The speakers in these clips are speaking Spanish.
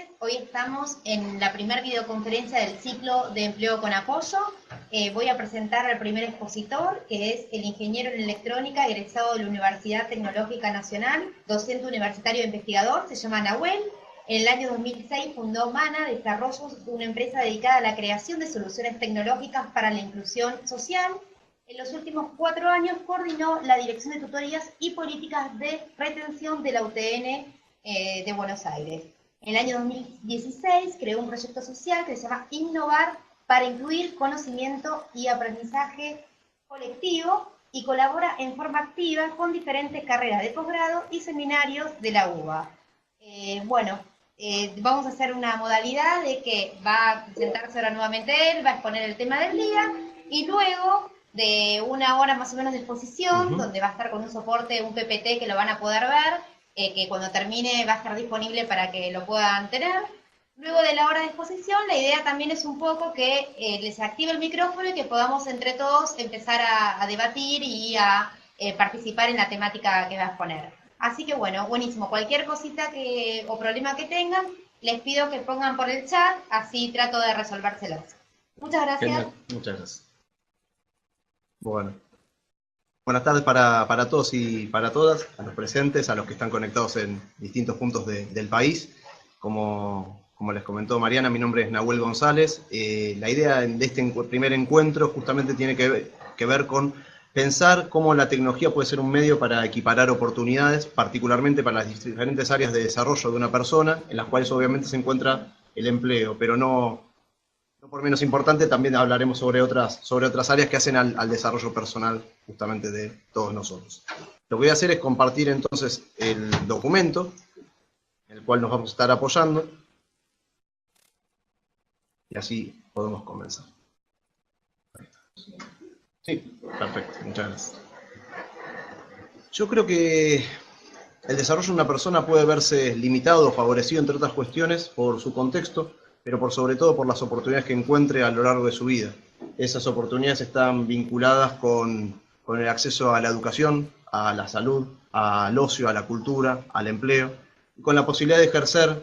tardes. Hoy estamos en la primera videoconferencia del ciclo de empleo con apoyo. Voy a presentar al primer expositor, que es el ingeniero en electrónica egresado de la Universidad Tecnológica Nacional, docente universitario e investigador, se llama Nahuel. En el año 2006 fundó MANA Desarrollos, una empresa dedicada a la creación de soluciones tecnológicas para la inclusión social. En los últimos 4 años coordinó la Dirección de Tutorías y Políticas de Retención de la UTN de Buenos Aires. En el año 2016 creó un proyecto social que se llama Innovar para incluir conocimiento y aprendizaje colectivo y colabora en forma activa con diferentes carreras de posgrado y seminarios de la UBA. Vamos a hacer una modalidad de que va a presentarse ahora nuevamente él, va a exponer el tema del día y luego de 1 hora más o menos de exposición, donde va a estar con un soporte, un PPT que lo van a poder ver, que cuando termine va a estar disponible para que lo puedan tener. Luego de la hora de exposición, la idea también es un poco que les active el micrófono y que podamos entre todos empezar a debatir y a participar en la temática que va a exponer. Así que bueno, buenísimo. Cualquier cosita o problema que tengan, les pido que pongan por el chat, así trato de resolvérselos. Muchas gracias. Genial. Muchas gracias. Bueno. Buenas tardes para todos y para todas, a los presentes, a los que están conectados en distintos puntos del país. Como les comentó Mariana, mi nombre es Nahuel González. La idea de este primer encuentro justamente tiene que ver con pensar cómo la tecnología puede ser un medio para equiparar oportunidades, particularmente para las diferentes áreas de desarrollo de una persona, en las cuales obviamente se encuentra el empleo, pero no por menos importante, también hablaremos sobre otras áreas que hacen al desarrollo personal justamente de todos nosotros. Lo que voy a hacer es compartir entonces el documento en el cual nos vamos a estar apoyando y así podemos comenzar. Sí, perfecto, muchas gracias. Yo creo que el desarrollo de una persona puede verse limitado o favorecido, entre otras cuestiones, por su contexto, pero sobre todo por las oportunidades que encuentre a lo largo de su vida. Esas oportunidades están vinculadas con el acceso a la educación, a la salud, al ocio, a la cultura, al empleo, y con la posibilidad de ejercer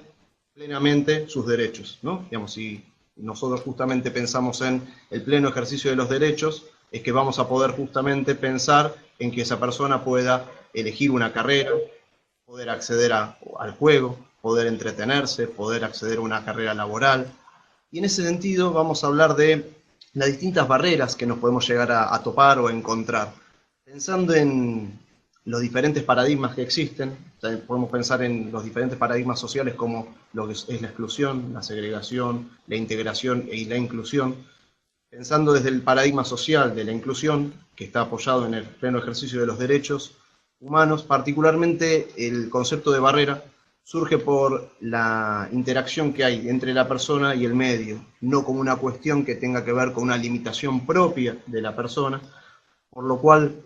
plenamente sus derechos, ¿no? Digamos, si nosotros justamente pensamos en el pleno ejercicio de los derechos, es que vamos a poder justamente pensar en que esa persona pueda elegir una carrera, poder acceder al juego, poder entretenerse, poder acceder a una carrera laboral. Y en ese sentido vamos a hablar de las distintas barreras que nos podemos llegar a topar o a encontrar. Pensando en los diferentes paradigmas que existen, podemos pensar en los diferentes paradigmas sociales como lo que es la exclusión, la segregación, la integración y la inclusión. Pensando desde el paradigma social de la inclusión, que está apoyado en el pleno ejercicio de los derechos humanos, particularmente el concepto de barrera surge por la interacción que hay entre la persona y el medio, no como una cuestión que tenga que ver con una limitación propia de la persona, por lo cual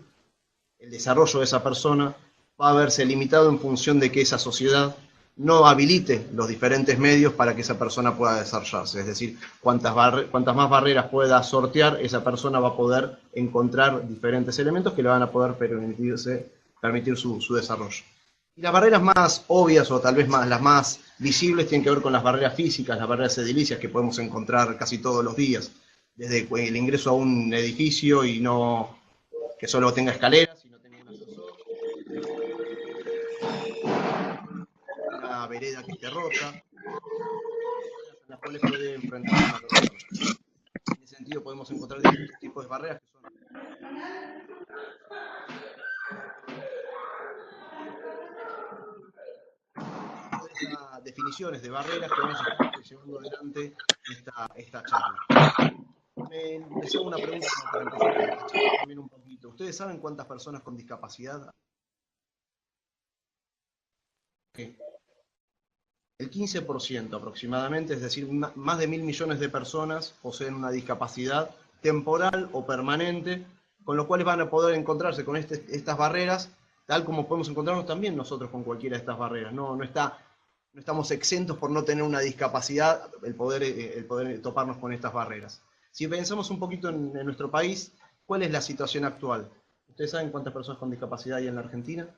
el desarrollo de esa persona va a verse limitado en función de que esa sociedad no habilite los diferentes medios para que esa persona pueda desarrollarse. Es decir, cuantas más barreras pueda sortear, esa persona va a poder encontrar diferentes elementos que le van a poder permitir su desarrollo. Y las barreras más obvias o tal vez las más visibles tienen que ver con las barreras físicas, las barreras edilicias que podemos encontrar casi todos los días, desde el ingreso a un edificio y no que solo tenga escaleras, sino tenga un ascensor, una vereda que esté rota, en las cuales puede enfrentar una persona. En ese sentido podemos encontrar distintos tipos de barreras que son esas definiciones de barreras que vamos a estar llevando adelante esta charla. Les hago una pregunta para empezar a charlar también un poquito. ¿Ustedes saben cuántas personas con discapacidad? El 15% aproximadamente, es decir, más de 1.000 millones de personas poseen una discapacidad temporal o permanente, con lo cual van a poder encontrarse con estas barreras, tal como podemos encontrarnos también nosotros con cualquiera de estas barreras. No estamos exentos por no tener una discapacidad, el poder toparnos con estas barreras. Si pensamos un poquito en nuestro país, ¿cuál es la situación actual? ¿Ustedes saben cuántas personas con discapacidad hay en la Argentina?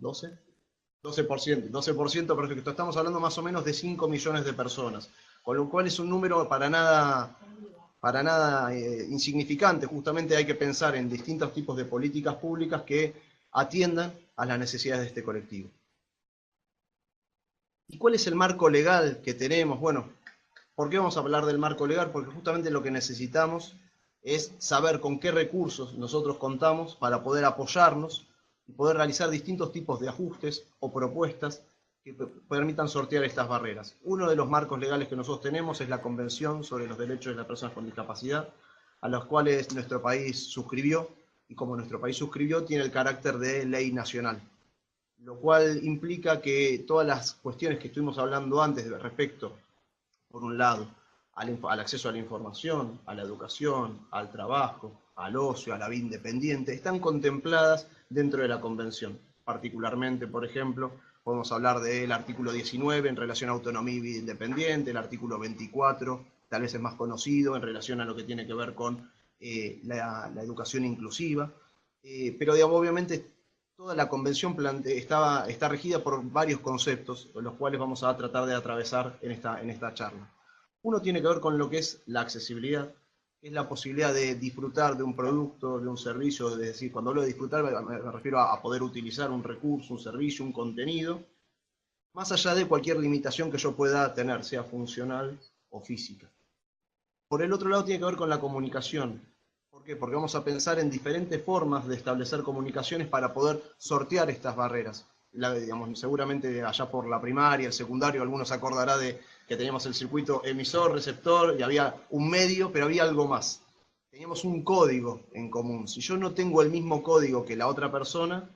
¿12? 12%, perfecto. Estamos hablando más o menos de 5 millones de personas, con lo cual es un número para nada insignificante. Justamente hay que pensar en distintos tipos de políticas públicas que atiendan a las necesidades de este colectivo. ¿Y cuál es el marco legal que tenemos? Bueno, ¿por qué vamos a hablar del marco legal? Porque justamente lo que necesitamos es saber con qué recursos nosotros contamos para poder apoyarnos y poder realizar distintos tipos de ajustes o propuestas que permitan sortear estas barreras. Uno de los marcos legales que nosotros tenemos es la Convención sobre los Derechos de las Personas con Discapacidad, a los cuales nuestro país suscribió, y como nuestro país suscribió, tiene el carácter de ley nacional, lo cual implica que todas las cuestiones que estuvimos hablando antes respecto, por un lado, al acceso a la información, a la educación, al trabajo, al ocio, a la vida independiente, están contempladas dentro de la Convención. Particularmente, por ejemplo, podemos hablar del artículo 19 en relación a autonomía y vida independiente, el artículo 24, tal vez es más conocido, en relación a lo que tiene que ver con la educación inclusiva, pero digamos, obviamente toda la Convención está regida por varios conceptos, los cuales vamos a tratar de atravesar en esta charla. Uno tiene que ver con lo que es la accesibilidad, que es la posibilidad de disfrutar de un producto, de un servicio, es decir, cuando hablo de disfrutar me refiero a poder utilizar un recurso, un servicio, un contenido, más allá de cualquier limitación que yo pueda tener, sea funcional o física. Por el otro lado tiene que ver con la comunicación. ¿Por qué? Porque vamos a pensar en diferentes formas de establecer comunicaciones para poder sortear estas barreras. Digamos, seguramente allá por la primaria, el secundario, algunos se acordará de que teníamos el circuito emisor, receptor, y había un medio, pero había algo más. Teníamos un código en común. Si yo no tengo el mismo código que la otra persona,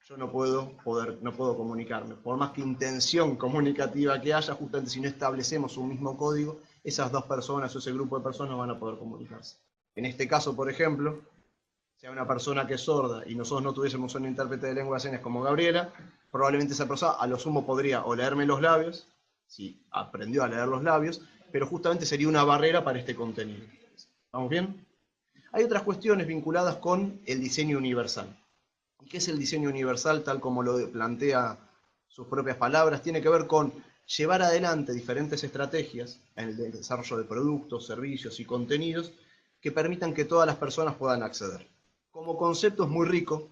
yo no puedo comunicarme. Por más que intención comunicativa que haya, justamente si no establecemos un mismo código, esas dos personas o ese grupo de personas van a poder comunicarse. En este caso, por ejemplo, sea una persona que es sorda y nosotros no tuviésemos un intérprete de lengua de señas como Gabriela, probablemente esa persona a lo sumo podría o leerme los labios, si aprendió a leer los labios, pero justamente sería una barrera para este contenido. ¿Vamos bien? Hay otras cuestiones vinculadas con el diseño universal. ¿Y qué es el diseño universal tal como lo plantea sus propias palabras? Tiene que ver con llevar adelante diferentes estrategias en el desarrollo de productos, servicios y contenidos que permitan que todas las personas puedan acceder. Como concepto es muy rico,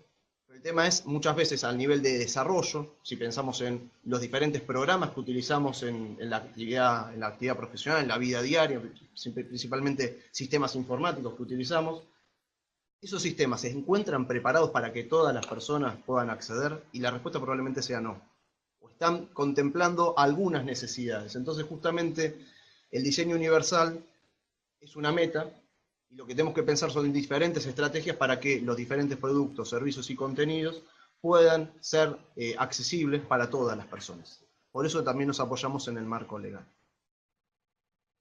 pero el tema es muchas veces al nivel de desarrollo, si pensamos en los diferentes programas que utilizamos en la actividad profesional, en la vida diaria, principalmente sistemas informáticos que utilizamos, ¿esos sistemas se encuentran preparados para que todas las personas puedan acceder? Y la respuesta probablemente sea no. O están contemplando algunas necesidades. Entonces justamente el diseño universal es una meta, y lo que tenemos que pensar son diferentes estrategias para que los diferentes productos, servicios y contenidos puedan ser accesibles para todas las personas. Por eso también nos apoyamos en el marco legal.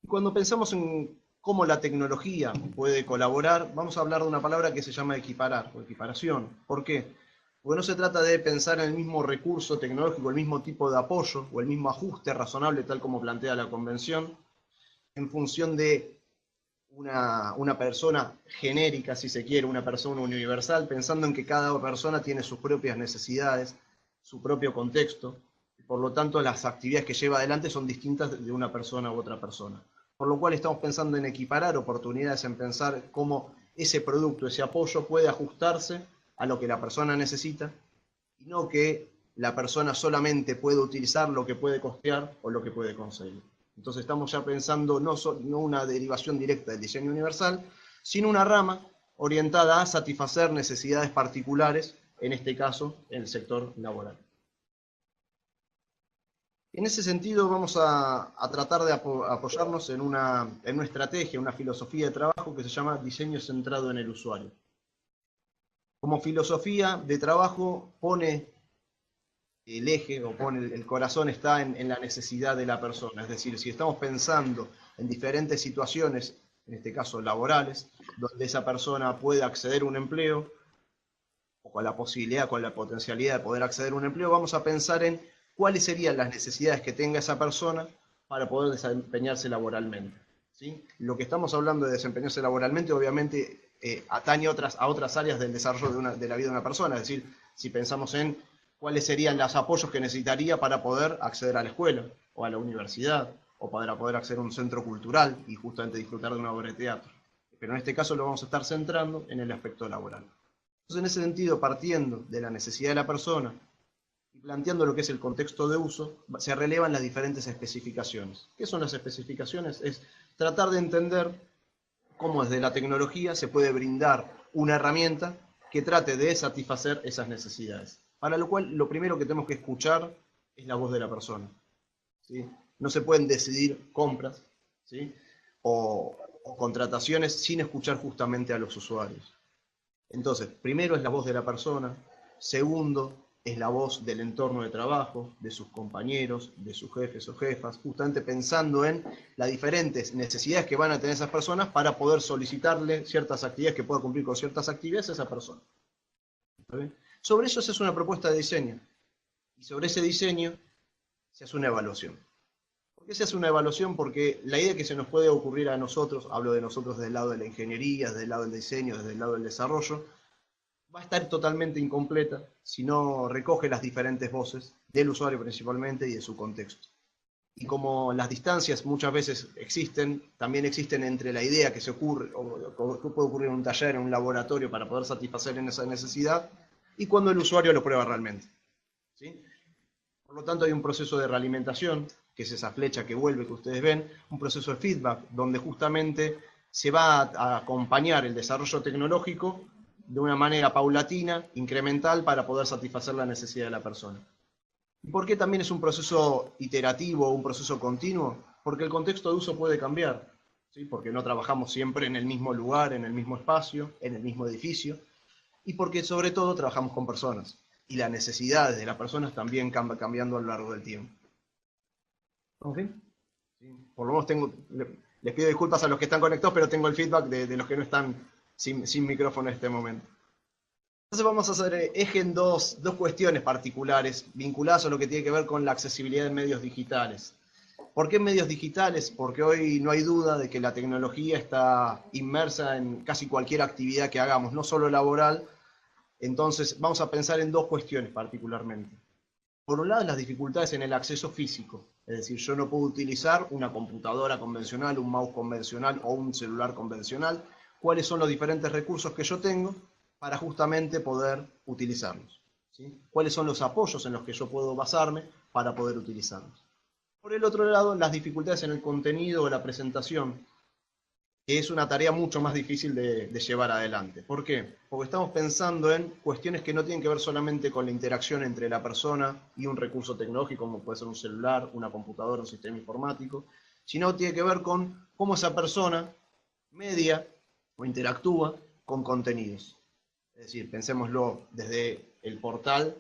Y cuando pensamos en cómo la tecnología puede colaborar, vamos a hablar de una palabra que se llama equiparar o equiparación. ¿Por qué? Porque no se trata de pensar en el mismo recurso tecnológico, el mismo tipo de apoyo o el mismo ajuste razonable tal como plantea la Convención, en función de una persona genérica, si se quiere, una persona universal, pensando en que cada persona tiene sus propias necesidades, su propio contexto, y por lo tanto las actividades que lleva adelante son distintas de una persona u otra persona. Por lo cual estamos pensando en equiparar oportunidades, en pensar cómo ese producto, ese apoyo puede ajustarse a lo que la persona necesita, y no que la persona solamente puede utilizar lo que puede costear o lo que puede conseguir. Entonces estamos ya pensando no una derivación directa del diseño universal, sino una rama orientada a satisfacer necesidades particulares, en este caso, en el sector laboral. En ese sentido vamos a tratar de apoyarnos en una estrategia, una filosofía de trabajo que se llama diseño centrado en el usuario. Como filosofía de trabajo pone el eje o pone el corazón está en la necesidad de la persona. Es decir, si estamos pensando en diferentes situaciones, en este caso laborales, donde esa persona puede acceder a un empleo, o con la posibilidad, con la potencialidad de poder acceder a un empleo, vamos a pensar en cuáles serían las necesidades que tenga esa persona para poder desempeñarse laboralmente. ¿Sí? Lo que estamos hablando de desempeñarse laboralmente, obviamente, atañe a otras áreas del desarrollo de la vida de una persona. Es decir, si pensamos en cuáles serían los apoyos que necesitaría para poder acceder a la escuela, o a la universidad, o para poder acceder a un centro cultural y justamente disfrutar de una obra de teatro. Pero en este caso lo vamos a estar centrando en el aspecto laboral. Entonces, en ese sentido, partiendo de la necesidad de la persona y planteando lo que es el contexto de uso, se relevan las diferentes especificaciones. ¿Qué son las especificaciones? Es tratar de entender cómo desde la tecnología se puede brindar una herramienta que trate de satisfacer esas necesidades. Para lo cual, lo primero que tenemos que escuchar es la voz de la persona, ¿sí? No se pueden decidir compras, ¿sí? o contrataciones sin escuchar justamente a los usuarios. Entonces, primero es la voz de la persona, segundo es la voz del entorno de trabajo, de sus compañeros, de sus jefes o jefas, justamente pensando en las diferentes necesidades que van a tener esas personas para poder solicitarle ciertas actividades que pueda cumplir con ciertas actividades a esa persona. ¿Está bien? Sobre eso se hace una propuesta de diseño y sobre ese diseño se hace una evaluación. ¿Por qué se hace una evaluación? Porque la idea que se nos puede ocurrir a nosotros, hablo de nosotros desde el lado de la ingeniería, desde el lado del diseño, desde el lado del desarrollo, va a estar totalmente incompleta si no recoge las diferentes voces del usuario principalmente y de su contexto. Y como las distancias muchas veces existen, también existen entre la idea que se ocurre, o que puede ocurrir en un taller, en un laboratorio para poder satisfacer en esa necesidad, y cuando el usuario lo prueba realmente, ¿sí? Por lo tanto, hay un proceso de realimentación, que es esa flecha que vuelve que ustedes ven, un proceso de feedback, donde justamente se va a acompañar el desarrollo tecnológico de una manera paulatina, incremental, para poder satisfacer la necesidad de la persona. ¿Y por qué también es un proceso iterativo, un proceso continuo? Porque el contexto de uso puede cambiar, ¿sí? Porque no trabajamos siempre en el mismo lugar, en el mismo espacio, en el mismo edificio, y porque sobre todo trabajamos con personas y las necesidades de las personas también cambiando a lo largo del tiempo. ¿Okay? Sí, por lo menos les pido disculpas a los que están conectados, pero tengo el feedback de los que no están sin micrófono en este momento. Entonces vamos a hacer eje en dos cuestiones particulares vinculadas a lo que tiene que ver con la accesibilidad de medios digitales. ¿Por qué medios digitales? Porque hoy no hay duda de que la tecnología está inmersa en casi cualquier actividad que hagamos, no solo laboral. Entonces, vamos a pensar en dos cuestiones particularmente. Por un lado, las dificultades en el acceso físico. Es decir, yo no puedo utilizar una computadora convencional, un mouse convencional o un celular convencional. ¿Cuáles son los diferentes recursos que yo tengo para justamente poder utilizarlos? ¿Sí? ¿Cuáles son los apoyos en los que yo puedo basarme para poder utilizarlos? Por el otro lado, las dificultades en el contenido o la presentación, que es una tarea mucho más difícil de llevar adelante. ¿Por qué? Porque estamos pensando en cuestiones que no tienen que ver solamente con la interacción entre la persona y un recurso tecnológico, como puede ser un celular, una computadora, un sistema informático, sino tiene que ver con cómo esa persona media o interactúa con contenidos. Es decir, pensémoslo desde el portal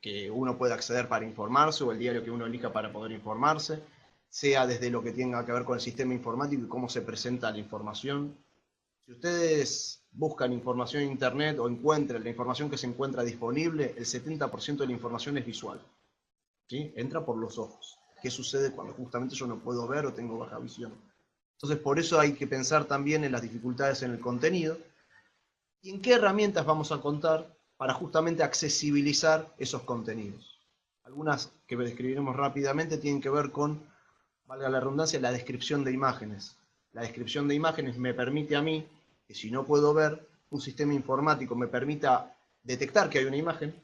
que uno puede acceder para informarse o el diario que uno elija para poder informarse, sea desde lo que tenga que ver con el sistema informático y cómo se presenta la información. Si ustedes buscan información en internet o encuentran la información que se encuentra disponible, el 70% de la información es visual, ¿sí? Entra por los ojos. ¿Qué sucede cuando justamente yo no puedo ver o tengo baja visión? Entonces, por eso hay que pensar también en las dificultades en el contenido y en qué herramientas vamos a contar para justamente accesibilizar esos contenidos. Algunas que describiremos rápidamente tienen que ver con, valga la redundancia, la descripción de imágenes. La descripción de imágenes me permite a mí, que si no puedo ver, un sistema informático me permita detectar que hay una imagen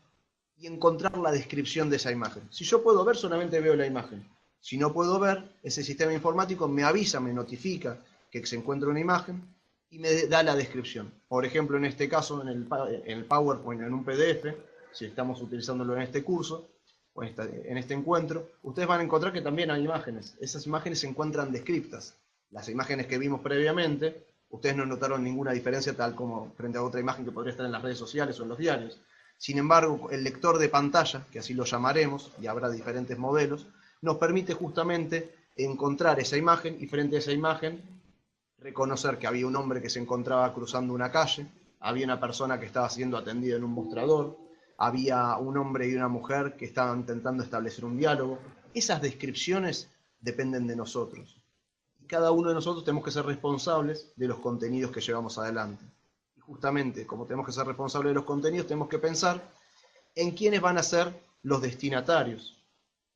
y encontrar la descripción de esa imagen. Si yo puedo ver, solamente veo la imagen. Si no puedo ver, ese sistema informático me avisa, me notifica que se encuentra una imagen y me da la descripción. Por ejemplo, en este caso, en el PowerPoint, en un PDF, si estamos utilizándolo en este curso, o en este encuentro, ustedes van a encontrar que también hay imágenes. Esas imágenes se encuentran descriptas. Las imágenes que vimos previamente, ustedes no notaron ninguna diferencia tal como frente a otra imagen que podría estar en las redes sociales o en los diarios. Sin embargo, el lector de pantalla, que así lo llamaremos, y habrá diferentes modelos, nos permite justamente encontrar esa imagen y frente a esa imagen reconocer que había un hombre que se encontraba cruzando una calle, había una persona que estaba siendo atendida en un mostrador, había un hombre y una mujer que estaban intentando establecer un diálogo. Esas descripciones dependen de nosotros. Y cada uno de nosotros tenemos que ser responsables de los contenidos que llevamos adelante. Y justamente, como tenemos que ser responsables de los contenidos, tenemos que pensar en quiénes van a ser los destinatarios.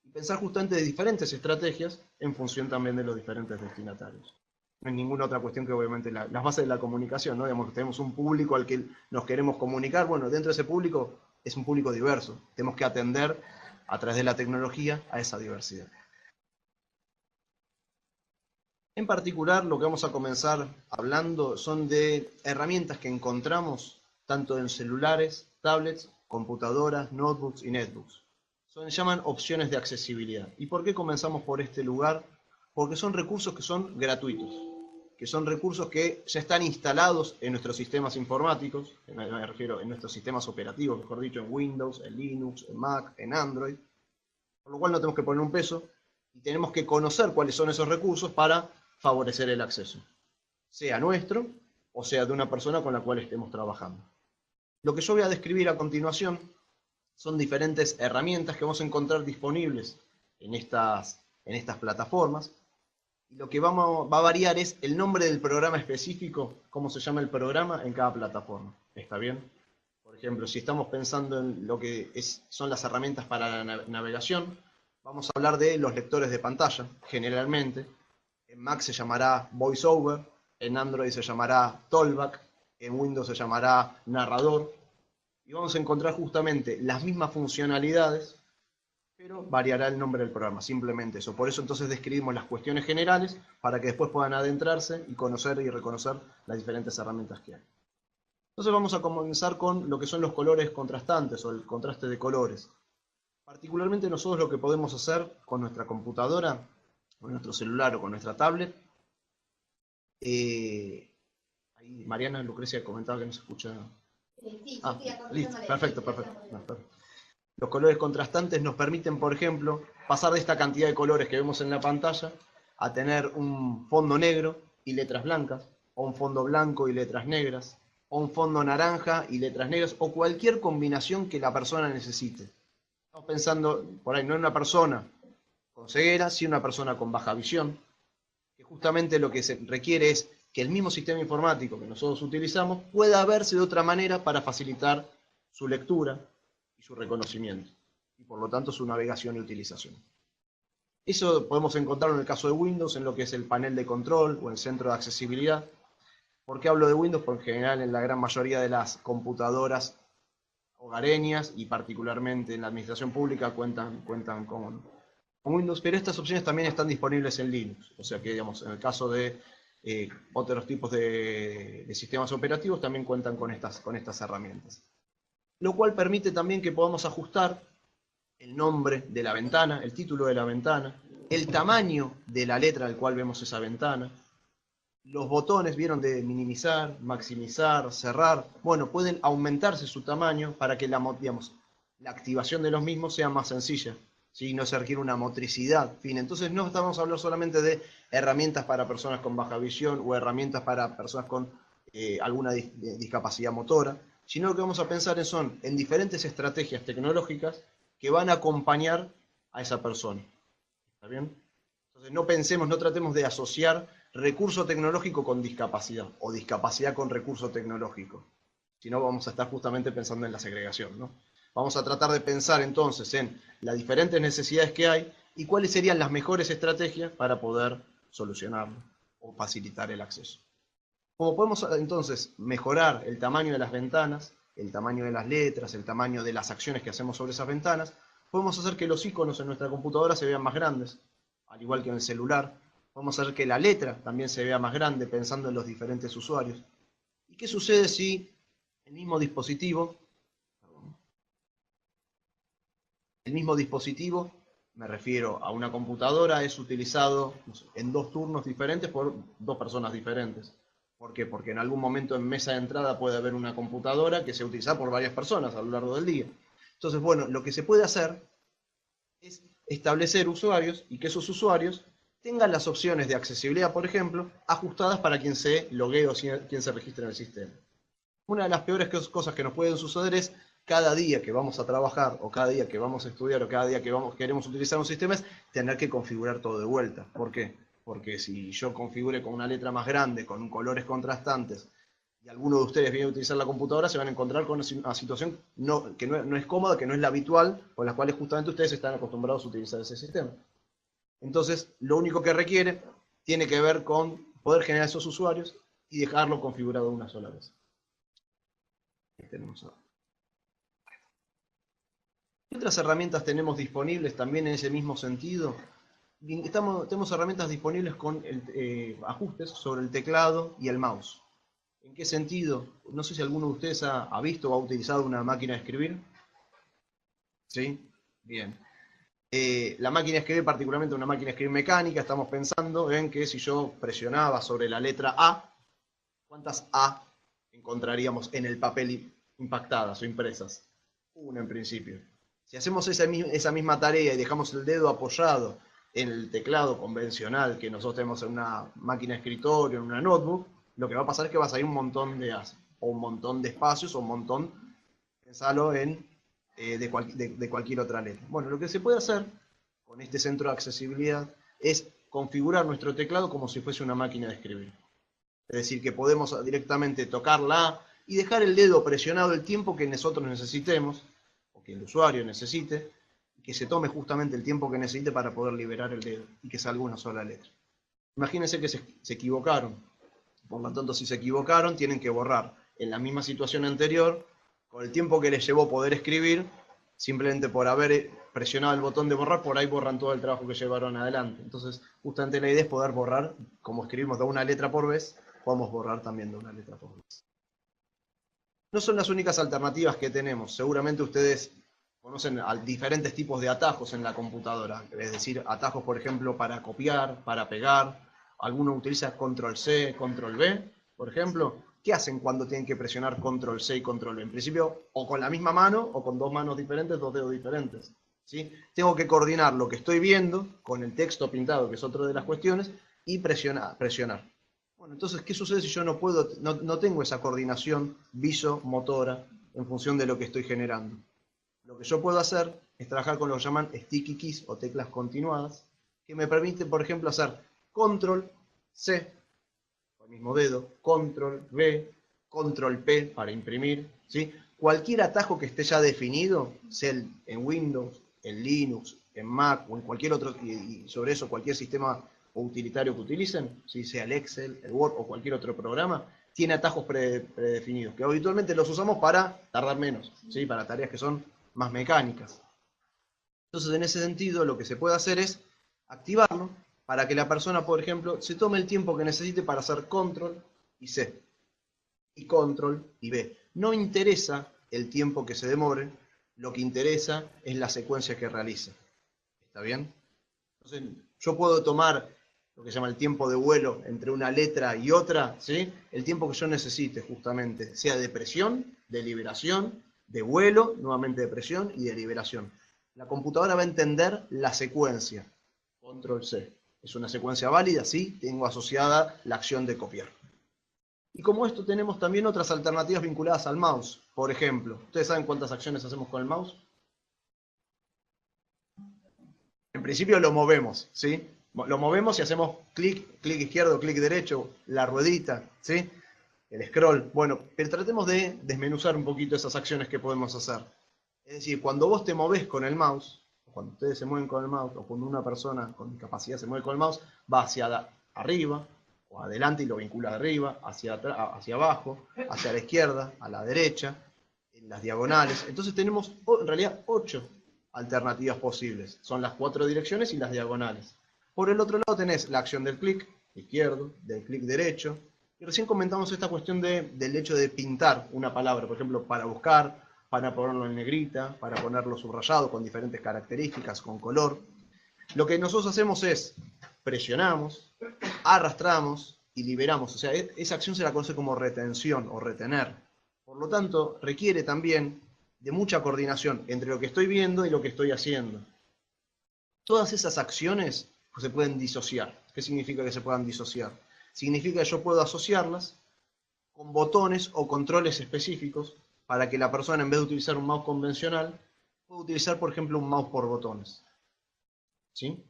Y pensar justamente de diferentes estrategias en función también de los diferentes destinatarios. No hay ninguna otra cuestión que obviamente las bases de la comunicación, ¿no? Digamos que tenemos un público al que nos queremos comunicar. Bueno, dentro de ese público es un público diverso. Tenemos que atender a través de la tecnología a esa diversidad. En particular, lo que vamos a comenzar hablando son de herramientas que encontramos tanto en celulares, tablets, computadoras, notebooks y netbooks. Se llaman opciones de accesibilidad. ¿Y por qué comenzamos por este lugar? Porque son recursos que son gratuitos, que son recursos que ya están instalados en nuestros sistemas informáticos, me refiero en nuestros sistemas operativos, mejor dicho, en Windows, en Linux, en Mac, en Android, por lo cual no tenemos que poner un peso y tenemos que conocer cuáles son esos recursos para favorecer el acceso, sea nuestro o sea de una persona con la cual estemos trabajando. Lo que yo voy a describir a continuación son diferentes herramientas que vamos a encontrar disponibles en estas plataformas. Y lo que va a variar es el nombre del programa específico, cómo se llama el programa en cada plataforma. ¿Está bien? Por ejemplo, si estamos pensando en lo que son las herramientas para la navegación, vamos a hablar de los lectores de pantalla, generalmente. En Mac se llamará VoiceOver, en Android se llamará Tollback, en Windows se llamará Narrador. Y vamos a encontrar justamente las mismas funcionalidades, pero variará el nombre del programa, simplemente eso. Por eso entonces describimos las cuestiones generales, para que después puedan adentrarse y conocer y reconocer las diferentes herramientas que hay. Entonces vamos a comenzar con lo que son los colores contrastantes, o el contraste de colores. Particularmente nosotros lo que podemos hacer con nuestra computadora, con nuestro celular o con nuestra tablet, ahí Mariana Lucrecia comentaba que no se escucha. Sí, listo, perfecto. Los colores contrastantes nos permiten, por ejemplo, pasar de esta cantidad de colores que vemos en la pantalla a tener un fondo negro y letras blancas, o un fondo blanco y letras negras, o un fondo naranja y letras negras, o cualquier combinación que la persona necesite. Estamos pensando, por ahí, no en una persona con ceguera, sino una persona con baja visión, que justamente lo que se requiere es que el mismo sistema informático que nosotros utilizamos pueda verse de otra manera para facilitar su lectura y su reconocimiento, y por lo tanto su navegación y utilización. Eso podemos encontrarlo en el caso de Windows, en lo que es el panel de control o el centro de accesibilidad. ¿Por qué hablo de Windows? Porque en general en la gran mayoría de las computadoras hogareñas y particularmente en la administración pública cuentan con Windows, pero estas opciones también están disponibles en Linux. O sea que, digamos, en el caso de otros tipos de sistemas operativos también cuentan con estas herramientas. Lo cual permite también que podamos ajustar el nombre de la ventana, el título de la ventana, el tamaño de la letra al cual vemos esa ventana, los botones, vieron, de minimizar, maximizar, cerrar, bueno, pueden aumentarse su tamaño para que la activación de los mismos sea más sencilla, ¿sí? No se requiere una motricidad fina. Entonces no estamos hablando solamente de herramientas para personas con baja visión o herramientas para personas con alguna discapacidad motora, sino lo que vamos a pensar son en diferentes estrategias tecnológicas que van a acompañar a esa persona. ¿Está bien? Entonces no tratemos de asociar recurso tecnológico con discapacidad, o discapacidad con recurso tecnológico, sino vamos a estar justamente pensando en la segregación, ¿no? Vamos a tratar de pensar entonces en las diferentes necesidades que hay y cuáles serían las mejores estrategias para poder solucionarlo o facilitar el acceso. Como podemos entonces mejorar el tamaño de las ventanas, el tamaño de las letras, el tamaño de las acciones que hacemos sobre esas ventanas, podemos hacer que los iconos en nuestra computadora se vean más grandes, al igual que en el celular. Podemos hacer que la letra también se vea más grande pensando en los diferentes usuarios. ¿Y qué sucede si el mismo dispositivo, me refiero a una computadora, es utilizado, no sé, en 2 turnos diferentes por 2 personas diferentes? ¿Por qué? Porque en algún momento en mesa de entrada puede haber una computadora que sea utilizada por varias personas a lo largo del día. Entonces, bueno, lo que se puede hacer es establecer usuarios y que esos usuarios tengan las opciones de accesibilidad, por ejemplo, ajustadas para quien se loguee o quien se registre en el sistema. Una de las peores cosas que nos pueden suceder es cada día que vamos a trabajar, o cada día que vamos a estudiar, o cada día que queremos utilizar un sistema, es tener que configurar todo de vuelta. ¿Por qué? Porque si yo configure con una letra más grande, con colores contrastantes, y alguno de ustedes viene a utilizar la computadora, se van a encontrar con una situación que no es cómoda, que no es la habitual, con la cual justamente ustedes están acostumbrados a utilizar ese sistema. Entonces, lo único que requiere tiene que ver con poder generar esos usuarios y dejarlo configurado una sola vez. Ahí tenemos ahora. ¿Qué otras herramientas tenemos disponibles también en ese mismo sentido? Tenemos herramientas disponibles con ajustes sobre el teclado y el mouse. ¿En qué sentido? No sé si alguno de ustedes ha visto o ha utilizado una máquina de escribir. ¿Sí? Bien. La máquina de escribir, particularmente una máquina de escribir mecánica, estamos pensando en que si yo presionaba sobre la letra A, ¿cuántas A encontraríamos en el papel impactadas o impresas? Una en principio. Si hacemos esa misma tarea y dejamos el dedo apoyado en el teclado convencional que nosotros tenemos en una máquina de escritorio, en una notebook, lo que va a pasar es que va a salir un montón de A's, o un montón de espacios, o un montón, pensalo en de cualquier otra letra. Bueno, lo que se puede hacer con este centro de accesibilidad es configurar nuestro teclado como si fuese una máquina de escribir. Es decir, que podemos directamente tocar la A y dejar el dedo presionado el tiempo que nosotros necesitemos, o que el usuario necesite, que se tome justamente el tiempo que necesite para poder liberar el dedo y que salga una sola letra. Imagínense que se equivocaron. Por lo tanto, si se equivocaron, tienen que borrar en la misma situación anterior, con el tiempo que les llevó poder escribir, simplemente por haber presionado el botón de borrar, por ahí borran todo el trabajo que llevaron adelante. Entonces, justamente la idea es poder borrar, como escribimos de una letra por vez, podemos borrar también de una letra por vez. No son las únicas alternativas que tenemos. Seguramente ustedes conocen diferentes tipos de atajos en la computadora. Es decir, atajos, por ejemplo, para copiar, para pegar. Alguno utiliza control C, control V, por ejemplo. ¿Qué hacen cuando tienen que presionar control C y control V? En principio, o con la misma mano, o con dos manos diferentes, dos dedos diferentes. ¿Sí? Tengo que coordinar lo que estoy viendo con el texto pintado, que es otra de las cuestiones, y presionar. Bueno, entonces, ¿qué sucede si yo no tengo esa coordinación viso-motora en función de lo que estoy generando? Lo que yo puedo hacer es trabajar con lo que llaman sticky keys o teclas continuadas, que me permiten, por ejemplo, hacer control C, con el mismo dedo, control V, control P para imprimir, ¿sí? Cualquier atajo que esté ya definido, sea en Windows, en Linux, en Mac o en cualquier otro, y sobre eso cualquier sistema o utilitario que utilicen, si sea el Excel, el Word o cualquier otro programa, tiene atajos predefinidos, que habitualmente los usamos para tardar menos, ¿sí? Para tareas que son más mecánicas. Entonces, en ese sentido, lo que se puede hacer es activarlo para que la persona, por ejemplo, se tome el tiempo que necesite para hacer control y C, y control y B. No interesa el tiempo que se demore, lo que interesa es la secuencia que realiza. ¿Está bien? Entonces, yo puedo tomar lo que se llama el tiempo de vuelo entre una letra y otra, ¿sí? El tiempo que yo necesite, justamente, sea de presión, de liberación, de vuelo, nuevamente de presión y de liberación. La computadora va a entender la secuencia. Control C. ¿Es una secuencia válida? Sí, tengo asociada la acción de copiar. Y como esto tenemos también otras alternativas vinculadas al mouse. Por ejemplo, ¿ustedes saben cuántas acciones hacemos con el mouse? En principio lo movemos, ¿sí? Lo movemos y hacemos clic, clic izquierdo, clic derecho, la ruedita, ¿sí? El scroll. Bueno, pero tratemos de desmenuzar un poquito esas acciones que podemos hacer. Es decir, cuando vos te movés con el mouse, o cuando ustedes se mueven con el mouse, o cuando una persona con discapacidad se mueve con el mouse, va hacia arriba, o adelante y lo vincula de arriba, hacia abajo, hacia la izquierda, a la derecha, en las diagonales. Entonces tenemos en realidad 8 alternativas posibles. Son las 4 direcciones y las diagonales. Por el otro lado tenés la acción del clic izquierdo, del clic derecho, y recién comentamos esta cuestión del hecho de pintar una palabra, por ejemplo, para buscar, para ponerlo en negrita, para ponerlo subrayado con diferentes características, con color. Lo que nosotros hacemos es presionamos, arrastramos y liberamos. O sea, esa acción se la conoce como retención o retener. Por lo tanto, requiere también de mucha coordinación entre lo que estoy viendo y lo que estoy haciendo. Todas esas acciones se pueden disociar. ¿Qué significa que se puedan disociar? Significa que yo puedo asociarlas con botones o controles específicos para que la persona, en vez de utilizar un mouse convencional, pueda utilizar, por ejemplo, un mouse por botones. ¿Sí?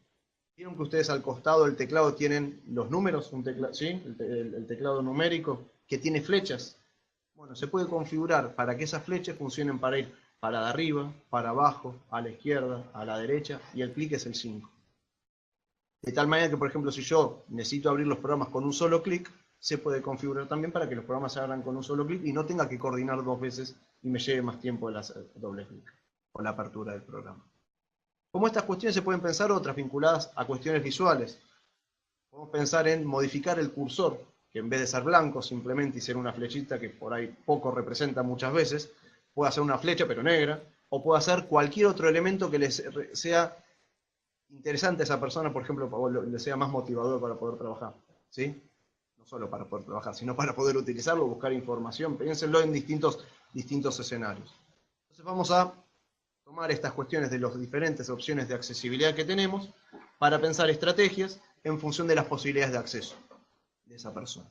¿Vieron que ustedes al costado del teclado tienen los números? ¿Sí? El teclado numérico que tiene flechas. Bueno, se puede configurar para que esas flechas funcionen para ir para de arriba, para abajo, a la izquierda, a la derecha, y el clic es el 5. De tal manera que, por ejemplo, si yo necesito abrir los programas con un solo clic, se puede configurar también para que los programas se abran con un solo clic y no tenga que coordinar 2 veces y me lleve más tiempo el hacer doble clic o la apertura del programa. Como estas cuestiones se pueden pensar otras vinculadas a cuestiones visuales. Podemos pensar en modificar el cursor, que en vez de ser blanco simplemente y ser una flechita que por ahí poco representa muchas veces, puede ser una flecha pero negra, o puede ser cualquier otro elemento que les sea interesante a esa persona, por ejemplo, o le sea más motivador para poder trabajar, ¿sí? No solo para poder trabajar, sino para poder utilizarlo, buscar información, piénsenlo en distintos escenarios. Entonces vamos a tomar estas cuestiones de las diferentes opciones de accesibilidad que tenemos para pensar estrategias en función de las posibilidades de acceso de esa persona.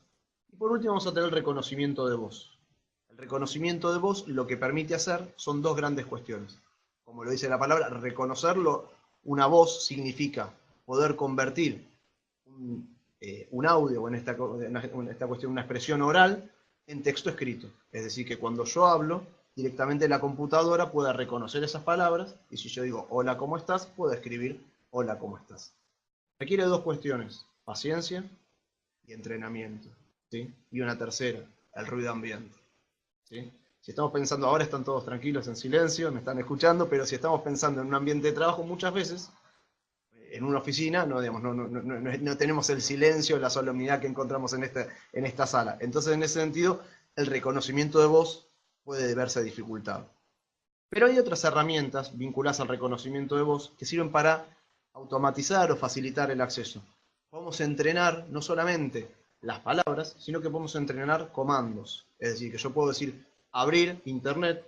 Y por último vamos a tener el reconocimiento de voz. El reconocimiento de voz lo que permite hacer son 2 grandes cuestiones. Como lo dice la palabra, reconocerlo. Una voz significa poder convertir un audio, o en esta cuestión una expresión oral, en texto escrito. Es decir, que cuando yo hablo, directamente la computadora pueda reconocer esas palabras, y si yo digo hola, ¿cómo estás?, puedo escribir hola, ¿cómo estás? Requiere 2 cuestiones, paciencia y entrenamiento, ¿sí? Y una tercera, el ruido ambiente, ¿sí? Si estamos pensando, ahora están todos tranquilos en silencio, me están escuchando, pero si estamos pensando en un ambiente de trabajo, muchas veces, en una oficina, no tenemos el silencio, la solemnidad que encontramos en esta sala. Entonces, en ese sentido, el reconocimiento de voz puede verse dificultado. Pero hay otras herramientas vinculadas al reconocimiento de voz que sirven para automatizar o facilitar el acceso. Podemos entrenar no solamente las palabras, sino que podemos entrenar comandos. Es decir, que yo puedo decir abrir internet,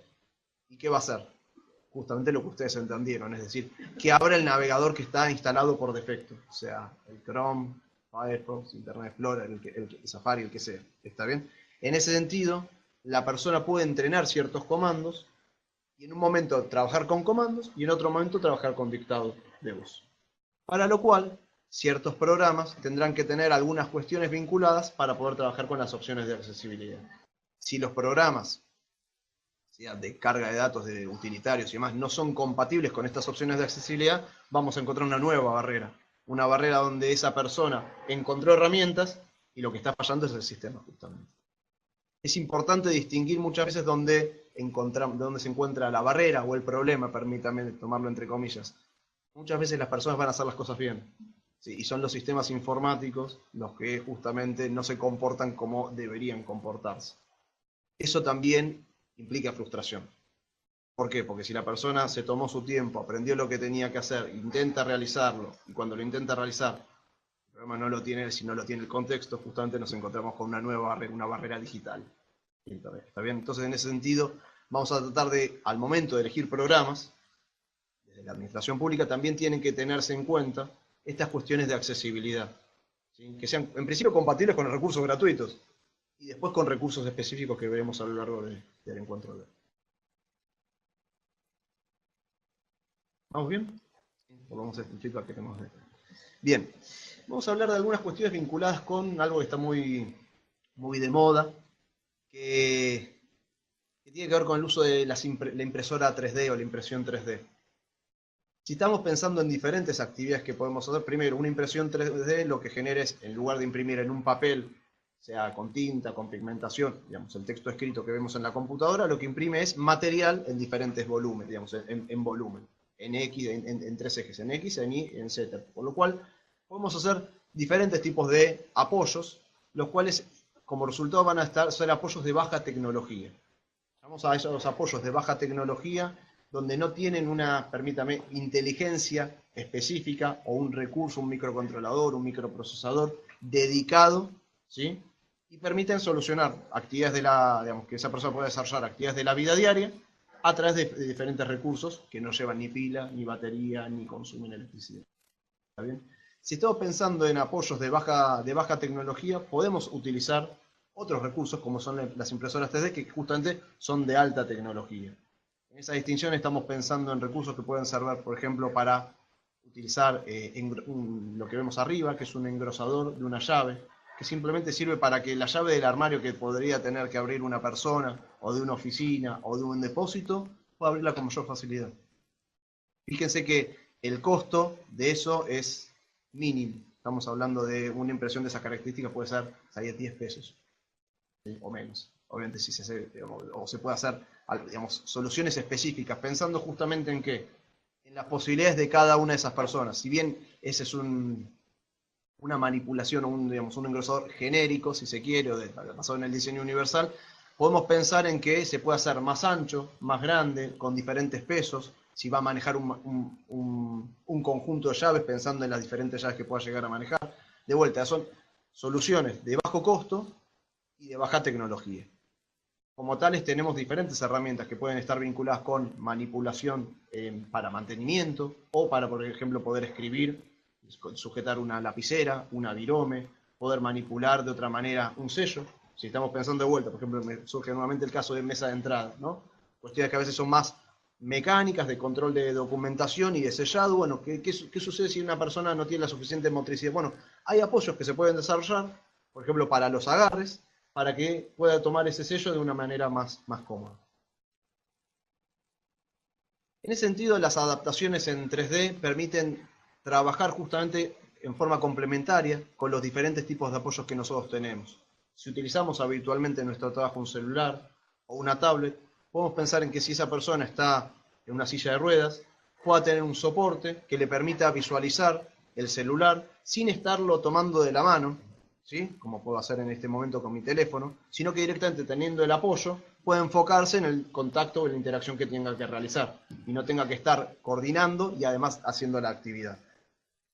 ¿y qué va a hacer? Justamente lo que ustedes entendieron, es decir, que abra el navegador que está instalado por defecto, o sea, el Chrome, Firefox, Internet Explorer, el Safari, el que sea, ¿está bien? En ese sentido, la persona puede entrenar ciertos comandos y en un momento trabajar con comandos y en otro momento trabajar con dictado de voz. Para lo cual, ciertos programas tendrán que tener algunas cuestiones vinculadas para poder trabajar con las opciones de accesibilidad. Si los programas, sea de carga de datos, de utilitarios y demás, no son compatibles con estas opciones de accesibilidad, vamos a encontrar una nueva barrera. Una barrera donde esa persona encontró herramientas y lo que está fallando es el sistema, justamente. Es importante distinguir muchas veces dónde se encuentra la barrera o el problema, permítame tomarlo entre comillas. Muchas veces las personas van a hacer las cosas bien, ¿sí? Y son los sistemas informáticos los que justamente no se comportan como deberían comportarse. Eso también implica frustración. ¿Por qué? Porque si la persona se tomó su tiempo, aprendió lo que tenía que hacer, intenta realizarlo, y cuando lo intenta realizar, el problema no lo tiene, si no lo tiene el contexto, justamente nos encontramos con una nueva barrera, una barrera digital. ¿Está bien? Entonces, en ese sentido, vamos a tratar de, al momento de elegir programas, desde la administración pública, también tienen que tenerse en cuenta estas cuestiones de accesibilidad, ¿sí? Que sean, en principio, compatibles con los recursos gratuitos, y después con recursos específicos que veremos a lo largo del encuentro de hoy. ¿Vamos bien? Volvamos a este feedback que tenemos. Bien, vamos a hablar de algunas cuestiones vinculadas con algo que está muy de moda, que tiene que ver con el uso de la impresora 3D o la impresión 3D. Si estamos pensando en diferentes actividades que podemos hacer, primero, una impresión 3D lo que genera es, en lugar de imprimir en un papel, sea con tinta, con pigmentación, digamos, el texto escrito que vemos en la computadora, lo que imprime es material en diferentes volúmenes, digamos, en volumen, en X, en 3 ejes, en X, en Y, en Z. Por lo cual, podemos hacer diferentes tipos de apoyos, los cuales, como resultado, van a ser apoyos de baja tecnología. Vamos a esos apoyos de baja tecnología, donde no tienen una, permítame, inteligencia específica o un recurso, un microcontrolador, un microprocesador dedicado, ¿sí? Y permiten solucionar actividades digamos, que esa persona puede desarrollar actividades de la vida diaria a través de diferentes recursos que no llevan ni pila, ni batería, ni consumen electricidad. ¿Está bien? Si estamos pensando en apoyos de baja tecnología, podemos utilizar otros recursos como son las impresoras 3D, que justamente son de alta tecnología. En esa distinción estamos pensando en recursos que pueden servir, por ejemplo, para utilizar lo que vemos arriba, que es un engrosador de una llave. que simplemente sirve para que la llave del armario que podría tener que abrir una persona, o de una oficina, o de un depósito, pueda abrirla con mayor facilidad. Fíjense que el costo de eso es mínimo. Estamos hablando de una impresión de esa característica, puede ser salir 10 pesos, ¿sí? O menos. Obviamente si se hace, digamos, o se puede hacer, digamos, soluciones específicas, pensando justamente en qué, en las posibilidades de cada una de esas personas. Si bien ese es una manipulación o digamos, un engrosador genérico, si se quiere, o basado en el diseño universal, podemos pensar en que se puede hacer más ancho, más grande, con diferentes pesos, si va a manejar un conjunto de llaves, pensando en las diferentes llaves que pueda llegar a manejar. De vuelta, son soluciones de bajo costo y de baja tecnología. Como tales, tenemos diferentes herramientas que pueden estar vinculadas con manipulación para mantenimiento, o para, por ejemplo, poder escribir, sujetar una lapicera, una virome, poder manipular de otra manera un sello. Si estamos pensando de vuelta, por ejemplo, me surge nuevamente el caso de mesa de entrada, ¿no? Cuestiones que a veces son más mecánicas, de control de documentación y de sellado. Bueno, ¿qué sucede si una persona no tiene la suficiente motricidad? Bueno, hay apoyos que se pueden desarrollar, por ejemplo, para los agarres, para que pueda tomar ese sello de una manera más cómoda. En ese sentido, las adaptaciones en 3D permiten trabajar justamente en forma complementaria con los diferentes tipos de apoyos que nosotros tenemos. Si utilizamos habitualmente en nuestro trabajo un celular o una tablet, podemos pensar en que si esa persona está en una silla de ruedas, pueda tener un soporte que le permita visualizar el celular sin estarlo tomando de la mano, ¿sí? Como puedo hacer en este momento con mi teléfono, sino que directamente teniendo el apoyo, puede enfocarse en el contacto o en la interacción que tenga que realizar, y no tenga que estar coordinando y además haciendo la actividad.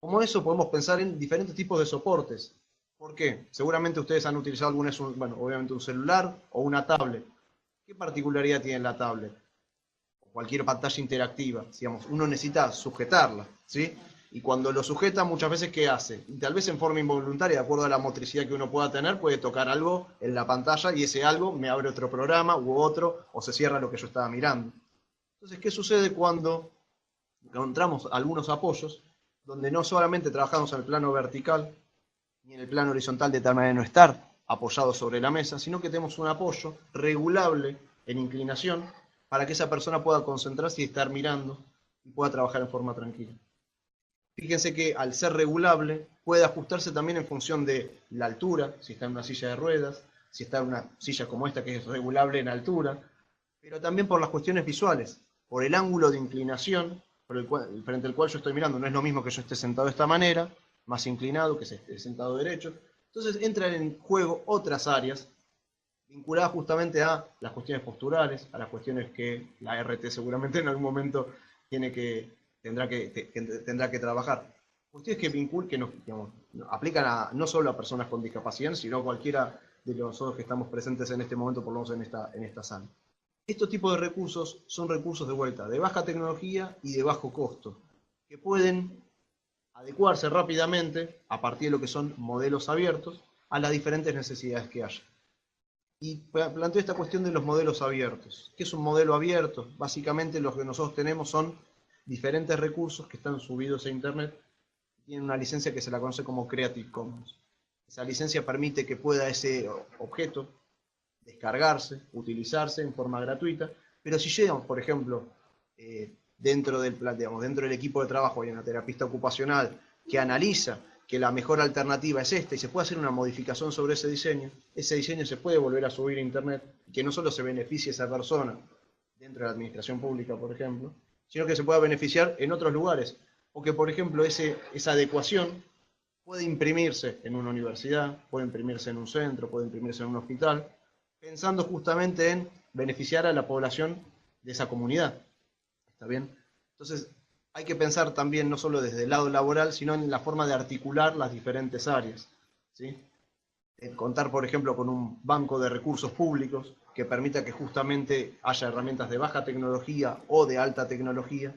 Como eso podemos pensar en diferentes tipos de soportes. ¿Por qué? Seguramente ustedes han utilizado alguna vez, bueno, obviamente un celular o una tablet. ¿Qué particularidad tiene la tablet? O cualquier pantalla interactiva, digamos, uno necesita sujetarla, ¿sí? Y cuando lo sujeta, muchas veces, ¿qué hace? Y tal vez en forma involuntaria, de acuerdo a la motricidad que uno pueda tener, puede tocar algo en la pantalla y ese algo me abre otro programa u otro, o se cierra lo que yo estaba mirando. Entonces, ¿qué sucede cuando encontramos algunos apoyos donde no solamente trabajamos en el plano vertical ni en el plano horizontal de tal manera de no estar apoyados sobre la mesa, sino que tenemos un apoyo regulable en inclinación para que esa persona pueda concentrarse y estar mirando y pueda trabajar en forma tranquila? Fíjense que al ser regulable puede ajustarse también en función de la altura, si está en una silla de ruedas, si está en una silla como esta que es regulable en altura, pero también por las cuestiones visuales, por el ángulo de inclinación frente al cual yo estoy mirando. No es lo mismo que yo esté sentado de esta manera, más inclinado, que esté sentado derecho. Entonces entran en juego otras áreas vinculadas justamente a las cuestiones posturales, a las cuestiones que la RT seguramente en algún momento tendrá que trabajar. Cuestiones que digamos, aplican no solo a personas con discapacidad, sino a cualquiera de nosotros que estamos presentes en este momento, por lo menos en esta sala. Estos tipos de recursos son recursos de vuelta, de baja tecnología y de bajo costo, que pueden adecuarse rápidamente, a partir de lo que son modelos abiertos, a las diferentes necesidades que haya. Y planteo esta cuestión de los modelos abiertos. ¿Qué es un modelo abierto? Básicamente lo que nosotros tenemos son diferentes recursos que están subidos a Internet, tienen una licencia que se la conoce como Creative Commons. Esa licencia permite que pueda ese objeto descargarse, utilizarse en forma gratuita, pero si llegamos, por ejemplo, dentro del equipo de trabajo hay una terapista ocupacional que analiza que la mejor alternativa es esta y se puede hacer una modificación sobre ese diseño se puede volver a subir a Internet, que no solo se beneficie esa persona dentro de la administración pública, por ejemplo, sino que se pueda beneficiar en otros lugares, o que, por ejemplo, esa adecuación puede imprimirse en una universidad, puede imprimirse en un centro, puede imprimirse en un hospital, pensando justamente en beneficiar a la población de esa comunidad. ¿Está bien? Entonces, hay que pensar también no solo desde el lado laboral, sino en la forma de articular las diferentes áreas, ¿sí? Contar, por ejemplo, con un banco de recursos públicos que permita que justamente haya herramientas de baja tecnología o de alta tecnología,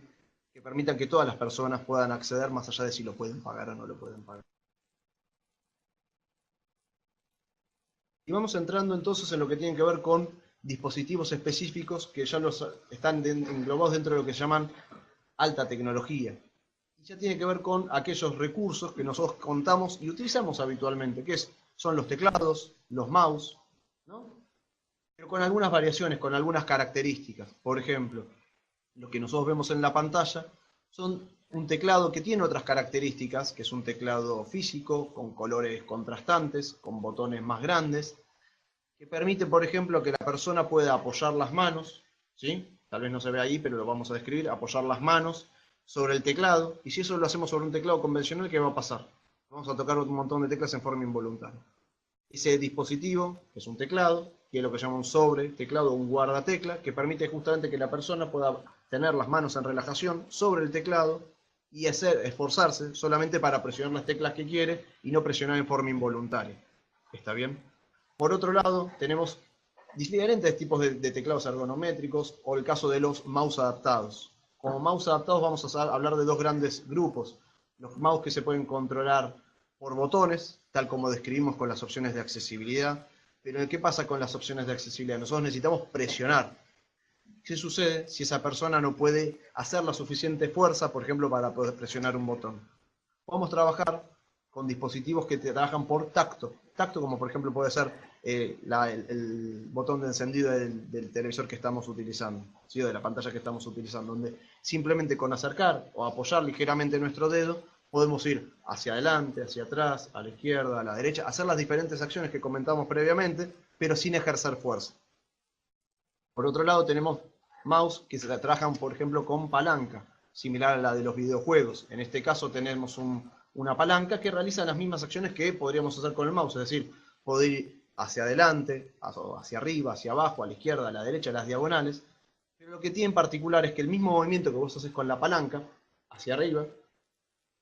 que permitan que todas las personas puedan acceder más allá de si lo pueden pagar o no lo pueden pagar. Y vamos entrando entonces en lo que tiene que ver con dispositivos específicos que ya están englobados dentro de lo que se llaman alta tecnología. Y ya tiene que ver con aquellos recursos que nosotros contamos y utilizamos habitualmente, que es son los teclados, los mouse, ¿no? Pero con algunas variaciones, con algunas características. Por ejemplo, lo que nosotros vemos en la pantalla son un teclado que tiene otras características, que es un teclado físico, con colores contrastantes, con botones más grandes, que permite, por ejemplo, que la persona pueda apoyar las manos, ¿sí? Tal vez no se ve ahí, pero lo vamos a describir, apoyar las manos sobre el teclado, y si eso lo hacemos sobre un teclado convencional, ¿qué va a pasar? Vamos a tocar un montón de teclas en forma involuntaria. Ese dispositivo, que es un teclado, que es lo que llama un sobre teclado o un guardatecla, que permite justamente que la persona pueda tener las manos en relajación sobre el teclado y esforzarse solamente para presionar las teclas que quiere y no presionar en forma involuntaria. ¿Está bien? Por otro lado, tenemos diferentes tipos de teclados ergonométricos o el caso de los mouse adaptados. Como mouse adaptados vamos a hablar de dos grandes grupos. Los mouse que se pueden controlar por botones, tal como describimos con las opciones de accesibilidad. Pero ¿qué pasa con las opciones de accesibilidad? Nosotros necesitamos presionar. ¿Qué sucede si esa persona no puede hacer la suficiente fuerza, por ejemplo, para poder presionar un botón? Podemos trabajar con dispositivos que trabajan por tacto. Tacto como por ejemplo puede ser el botón de encendido del televisor que estamos utilizando, ¿sí? O de la pantalla que estamos utilizando, donde simplemente con acercar o apoyar ligeramente nuestro dedo podemos ir hacia adelante, hacia atrás, a la izquierda, a la derecha, hacer las diferentes acciones que comentamos previamente, pero sin ejercer fuerza. Por otro lado tenemos mouse que se trabajan, por ejemplo, con palanca, similar a la de los videojuegos. En este caso tenemos una palanca que realiza las mismas acciones que podríamos hacer con el mouse, es decir, poder ir hacia adelante, hacia arriba, hacia abajo, a la izquierda, a la derecha, a las diagonales. Pero lo que tiene en particular es que el mismo movimiento que vos haces con la palanca, hacia arriba,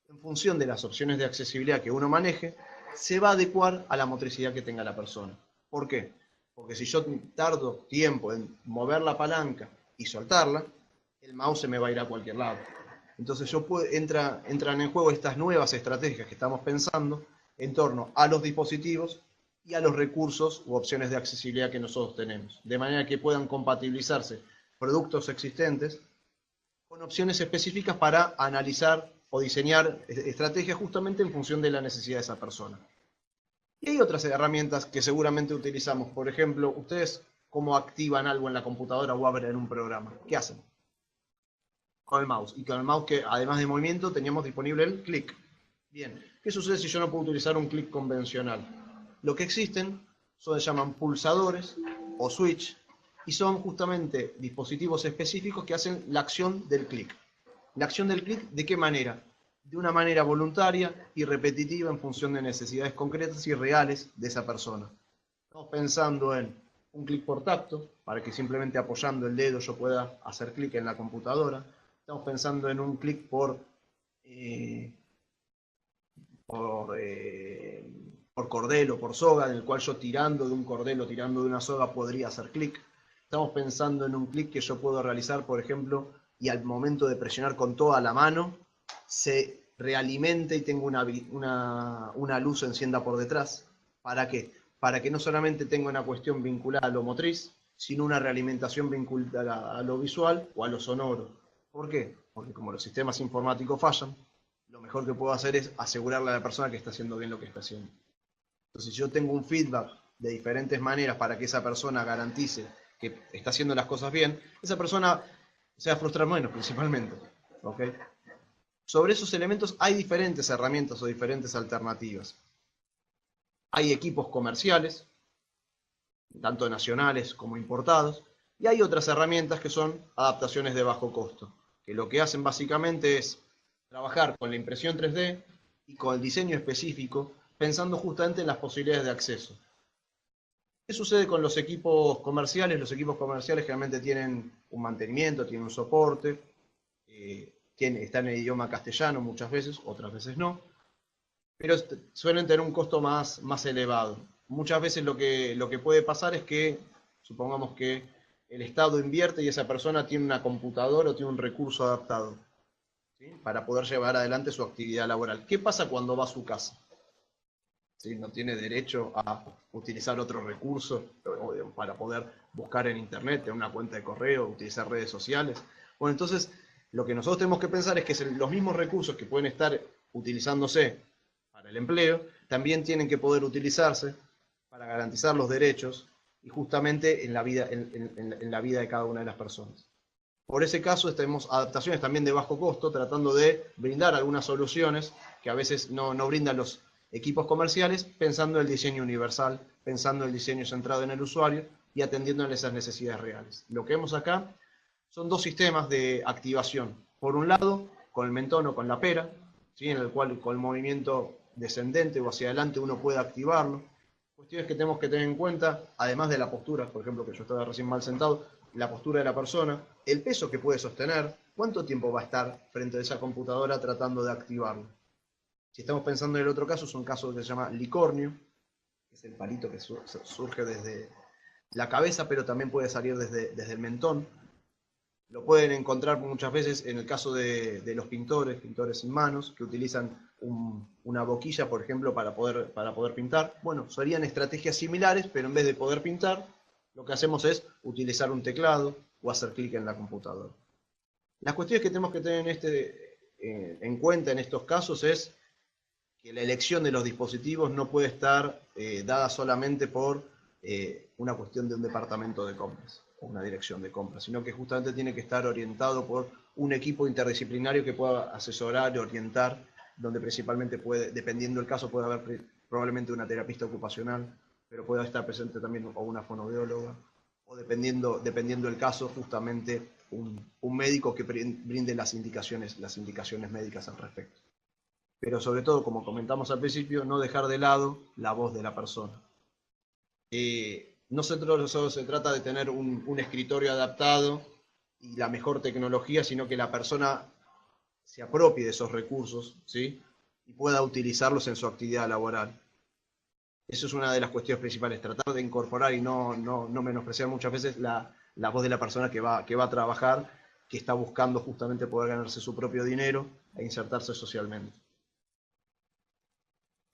en función de las opciones de accesibilidad que uno maneje, se va a adecuar a la motricidad que tenga la persona. ¿Por qué? Porque si yo tardo tiempo en mover la palanca y soltarla, el mouse se me va a ir a cualquier lado. Entonces entran en juego estas nuevas estrategias que estamos pensando en torno a los dispositivos y a los recursos u opciones de accesibilidad que nosotros tenemos, de manera que puedan compatibilizarse productos existentes con opciones específicas para analizar o diseñar estrategias justamente en función de la necesidad de esa persona. Y hay otras herramientas que seguramente utilizamos. Por ejemplo, ustedes cómo activan algo en la computadora o abren un programa. ¿Qué hacen? Con el mouse. Y con el mouse que además de movimiento teníamos disponible el clic. Bien, ¿qué sucede si yo no puedo utilizar un clic convencional? Lo que existen se llaman pulsadores o switch y son justamente dispositivos específicos que hacen la acción del clic. ¿La acción del clic de qué manera? De una manera voluntaria y repetitiva en función de necesidades concretas y reales de esa persona. Estamos pensando en un clic por tacto, para que simplemente apoyando el dedo yo pueda hacer clic en la computadora. Estamos pensando en un clic por cordel o por soga, en el cual yo tirando de un cordel o tirando de una soga podría hacer clic. Estamos pensando en un clic que yo puedo realizar, por ejemplo, y al momento de presionar con toda la mano, se realimente y tengo una luz encienda por detrás. ¿Para qué? Para que no solamente tenga una cuestión vinculada a lo motriz, sino una realimentación vinculada a lo visual o a lo sonoro. ¿Por qué? Porque como los sistemas informáticos fallan, lo mejor que puedo hacer es asegurarle a la persona que está haciendo bien lo que está haciendo. Entonces, si yo tengo un feedback de diferentes maneras para que esa persona garantice que está haciendo las cosas bien, esa persona se va a frustrar menos principalmente. ¿Okay? Sobre esos elementos hay diferentes herramientas o diferentes alternativas. Hay equipos comerciales, tanto nacionales como importados, y hay otras herramientas que son adaptaciones de bajo costo, que lo que hacen básicamente es trabajar con la impresión 3D y con el diseño específico, pensando justamente en las posibilidades de acceso. ¿Qué sucede con los equipos comerciales? Los equipos comerciales generalmente tienen un mantenimiento, tienen un soporte, están en el idioma castellano muchas veces, otras veces no, pero suelen tener un costo más elevado. Muchas veces lo que puede pasar es que, supongamos que el Estado invierte y esa persona tiene una computadora o tiene un recurso adaptado, ¿sí? Para poder llevar adelante su actividad laboral. ¿Qué pasa cuando va a su casa? ¿Sí? No tiene derecho a utilizar otro recurso para poder buscar en internet, tener una cuenta de correo, utilizar redes sociales. Bueno, entonces lo que nosotros tenemos que pensar es que los mismos recursos que pueden estar utilizándose para el empleo, también tienen que poder utilizarse para garantizar los derechos y justamente en la vida, en la vida de cada una de las personas. Por ese caso tenemos adaptaciones también de bajo costo, tratando de brindar algunas soluciones que a veces no brindan los equipos comerciales, pensando en el diseño universal, pensando en el diseño centrado en el usuario y atendiendo a esas necesidades reales. Lo que vemos acá son dos sistemas de activación. Por un lado, con el mentón o con la pera, ¿sí? En el cual con el movimiento descendente o hacia adelante uno puede activarlo. Cuestiones que tenemos que tener en cuenta, además de la postura, por ejemplo, que yo estaba recién mal sentado, la postura de la persona, el peso que puede sostener, cuánto tiempo va a estar frente a esa computadora tratando de activarlo. Si estamos pensando en el otro caso, es un caso que se llama licornio, que es el palito que surge desde la cabeza, pero también puede salir desde el mentón. Lo pueden encontrar muchas veces en el caso de los pintores sin manos, que utilizan una boquilla, por ejemplo, para poder pintar. Bueno, serían estrategias similares, pero en vez de poder pintar, lo que hacemos es utilizar un teclado o hacer clic en la computadora. Las cuestiones que tenemos que tener en cuenta en estos casos es que la elección de los dispositivos no puede estar dada solamente por una cuestión de un departamento de compras o una dirección de compras, sino que justamente tiene que estar orientado por un equipo interdisciplinario que pueda asesorar y orientar, donde principalmente puede, dependiendo del caso, puede haber probablemente una terapista ocupacional, pero puede estar presente también o una fonoaudióloga, o dependiendo del caso, justamente un médico que brinde las indicaciones médicas al respecto. Pero sobre todo, como comentamos al principio, no dejar de lado la voz de la persona. No solo se trata de tener un escritorio adaptado y la mejor tecnología, sino que la persona se apropie de esos recursos, ¿sí? Y pueda utilizarlos en su actividad laboral. Eso es una de las cuestiones principales, tratar de incorporar y no menospreciar muchas veces la voz de la persona que va a trabajar, que está buscando justamente poder ganarse su propio dinero e insertarse socialmente.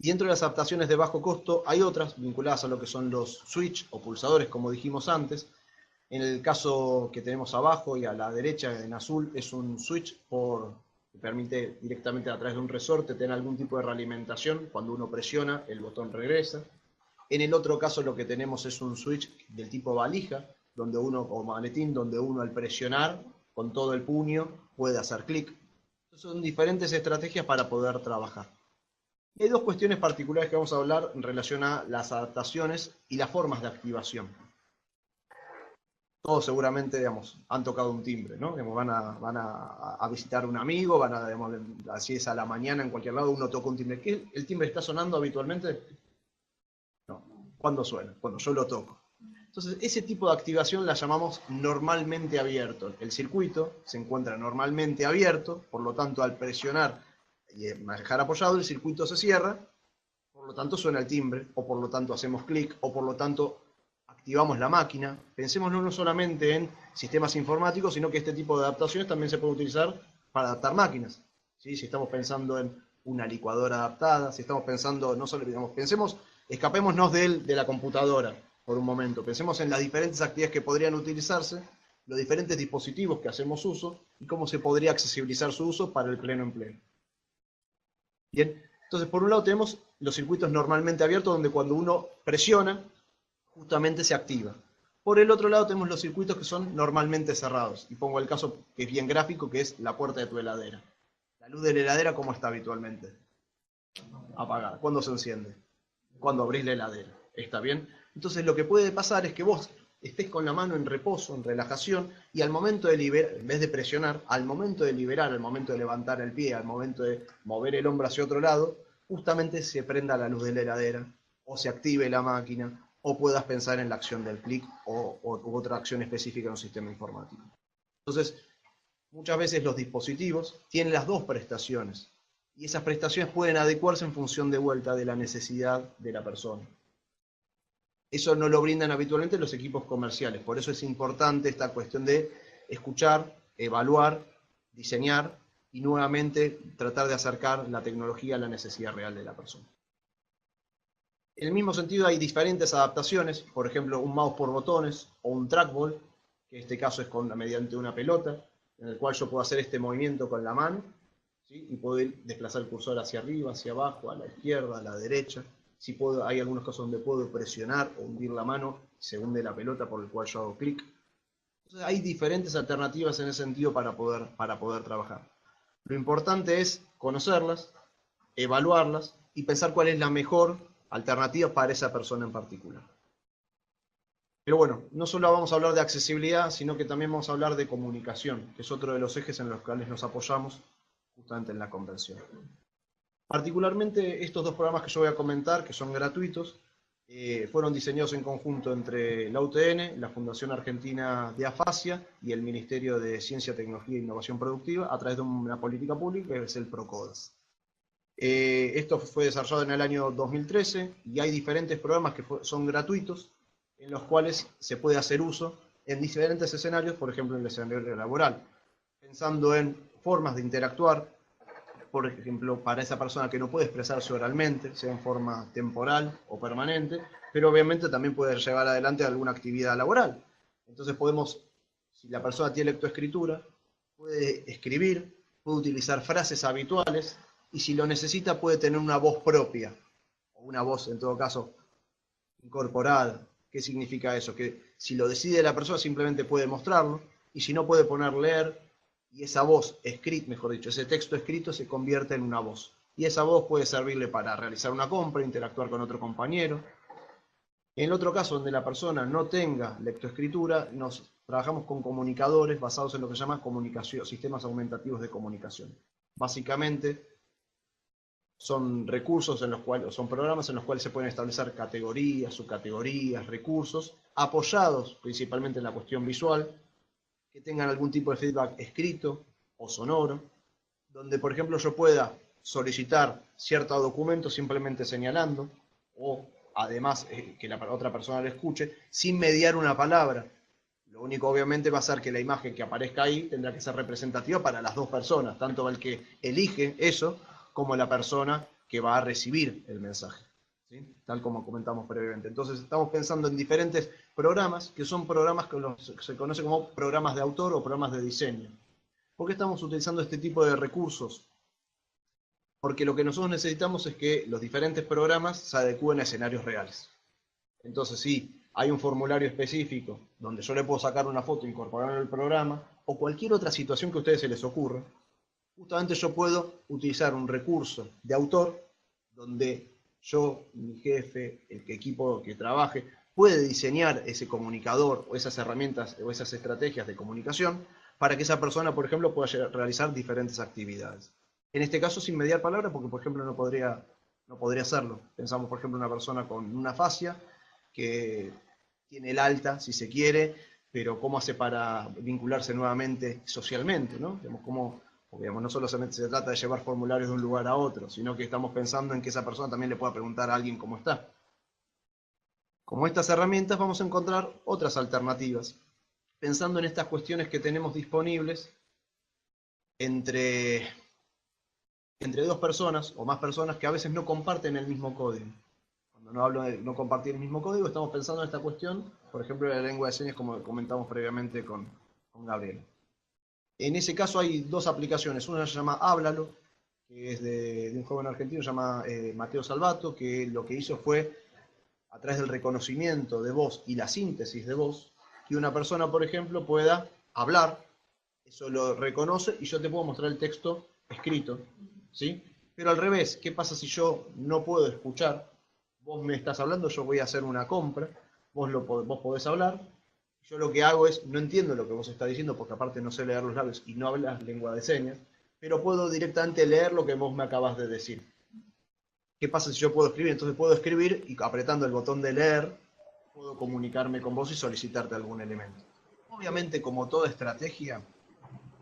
Y dentro de las adaptaciones de bajo costo hay otras vinculadas a lo que son los switch o pulsadores, como dijimos antes. En el caso que tenemos abajo y a la derecha en azul es un switch que permite directamente a través de un resorte tener algún tipo de realimentación. Cuando uno presiona, el botón regresa. En el otro caso lo que tenemos es un switch del tipo valija, o maletín, donde uno al presionar con todo el puño puede hacer clic. Son diferentes estrategias para poder trabajar. Y hay dos cuestiones particulares que vamos a hablar en relación a las adaptaciones y las formas de activación. Todos seguramente, digamos, han tocado un timbre, ¿no? Digamos, van a visitar a un amigo, digamos, así es a la mañana en cualquier lado, uno toca un timbre. ¿Qué? ¿El timbre está sonando habitualmente? No. ¿Cuándo suena? Cuando yo lo toco. Entonces, ese tipo de activación la llamamos normalmente abierto. El circuito se encuentra normalmente abierto, por lo tanto, al presionar y dejar apoyado, el circuito se cierra, por lo tanto suena el timbre, o por lo tanto hacemos clic, o por lo tanto activamos la máquina. Pensemos no solamente en sistemas informáticos, sino que este tipo de adaptaciones también se puede utilizar para adaptar máquinas. ¿Sí? Si estamos pensando en una licuadora adaptada, si estamos pensando, no solo, digamos, escapémonos de la computadora por un momento, pensemos en las diferentes actividades que podrían utilizarse, los diferentes dispositivos que hacemos uso, y cómo se podría accesibilizar su uso para el pleno empleo. Bien, entonces por un lado tenemos los circuitos normalmente abiertos, donde cuando uno presiona, justamente se activa. Por el otro lado tenemos los circuitos que son normalmente cerrados. Y pongo el caso que es bien gráfico, que es la puerta de tu heladera. La luz de la heladera, ¿cómo está habitualmente? Apagada. ¿Cuándo se enciende? Cuando abrís la heladera. ¿Está bien? Entonces lo que puede pasar es que vos estés con la mano en reposo, en relajación, y al momento de liberar, en vez de presionar, al momento de liberar, al momento de levantar el pie, al momento de mover el hombro hacia otro lado, justamente se prenda la luz de la heladera, o se active la máquina, o puedas pensar en la acción del clic u otra acción específica en un sistema informático. Entonces, muchas veces los dispositivos tienen las dos prestaciones, y esas prestaciones pueden adecuarse en función de vuelta de la necesidad de la persona. Eso no lo brindan habitualmente los equipos comerciales, por eso es importante esta cuestión de escuchar, evaluar, diseñar y nuevamente tratar de acercar la tecnología a la necesidad real de la persona. En el mismo sentido hay diferentes adaptaciones, por ejemplo un mouse por botones o un trackball, que en este caso es mediante una pelota, en el cual yo puedo hacer este movimiento con la mano, ¿sí? Y puedo desplazar el cursor hacia arriba, hacia abajo, a la izquierda, a la derecha. Si puedo, hay algunos casos donde puedo presionar o hundir la mano, se hunde la pelota por el cual yo hago clic. Entonces hay diferentes alternativas en ese sentido para poder trabajar. Lo importante es conocerlas, evaluarlas y pensar cuál es la mejor alternativa para esa persona en particular. Pero bueno, no solo vamos a hablar de accesibilidad, sino que también vamos a hablar de comunicación, que es otro de los ejes en los cuales nos apoyamos justamente en la convención. Particularmente estos dos programas que yo voy a comentar, que son gratuitos, fueron diseñados en conjunto entre la UTN, la Fundación Argentina de Afasia y el Ministerio de Ciencia, Tecnología e Innovación Productiva a través de una política pública que es el PROCODAS. Esto fue desarrollado en el año 2013 y hay diferentes programas que son gratuitos en los cuales se puede hacer uso en diferentes escenarios, por ejemplo en el escenario laboral, pensando en formas de interactuar, por ejemplo, para esa persona que no puede expresarse oralmente, sea en forma temporal o permanente, pero obviamente también puede llevar adelante alguna actividad laboral. Entonces podemos, si la persona tiene lectoescritura, puede escribir, puede utilizar frases habituales, y si lo necesita puede tener una voz propia, o una voz en todo caso incorporada. ¿Qué significa eso? Que si lo decide la persona simplemente puede mostrarlo, y si no puede poner leer, y esa voz escrita, mejor dicho, ese texto escrito se convierte en una voz. Y esa voz puede servirle para realizar una compra, interactuar con otro compañero. En el otro caso, donde la persona no tenga lectoescritura, trabajamos con comunicadores basados en lo que se llama comunicación, sistemas aumentativos de comunicación. Básicamente, son recursos en los cuales, son programas en los cuales se pueden establecer categorías, subcategorías, recursos, apoyados principalmente en la cuestión visual, que tengan algún tipo de feedback escrito o sonoro, donde por ejemplo yo pueda solicitar cierto documento simplemente señalando, o además que la otra persona lo escuche, sin mediar una palabra. Lo único obviamente va a ser que la imagen que aparezca ahí tendrá que ser representativa para las dos personas, tanto el que elige eso, como la persona que va a recibir el mensaje, ¿sí? Tal como comentamos previamente. Entonces estamos pensando en diferentes programas, que son programas que se conocen como programas de autor o programas de diseño. ¿Por qué estamos utilizando este tipo de recursos? Porque lo que nosotros necesitamos es que los diferentes programas se adecúen a escenarios reales. Entonces, si hay un formulario específico donde yo le puedo sacar una foto e incorporarlo al programa, o cualquier otra situación que a ustedes se les ocurra, justamente yo puedo utilizar un recurso de autor donde yo, mi jefe, el equipo que trabaje, puede diseñar ese comunicador o esas herramientas o esas estrategias de comunicación para que esa persona, por ejemplo, pueda realizar diferentes actividades. En este caso sin mediar palabras, porque por ejemplo no podría hacerlo. Pensamos, por ejemplo, en una persona con una afasia que tiene el alta, si se quiere, pero cómo hace para vincularse nuevamente socialmente, ¿no? Digamos, no solo se trata de llevar formularios de un lugar a otro, sino que estamos pensando en que esa persona también le pueda preguntar a alguien cómo está. Como estas herramientas vamos a encontrar otras alternativas, pensando en estas cuestiones que tenemos disponibles entre dos personas o más personas que a veces no comparten el mismo código. Cuando no hablo de no compartir el mismo código, estamos pensando en esta cuestión, por ejemplo, de la lengua de señas, como comentamos previamente con Gabriel. En ese caso hay dos aplicaciones. Una se llama Háblalo, que es de un joven argentino, se llama Mateo Salvato, que lo que hizo fue, a través del reconocimiento de voz y la síntesis de voz, que una persona, por ejemplo, pueda hablar, eso lo reconoce y yo te puedo mostrar el texto escrito, ¿sí? Pero al revés, ¿qué pasa si yo no puedo escuchar? Vos me estás hablando, yo voy a hacer una compra, vos podés hablar, yo lo que hago es, no entiendo lo que vos estás diciendo, porque aparte no sé leer los labios y no hablas lengua de señas, pero puedo directamente leer lo que vos me acabas de decir. ¿Qué pasa si yo puedo escribir? Entonces puedo escribir y apretando el botón de leer, puedo comunicarme con vos y solicitarte algún elemento. Obviamente, como toda estrategia,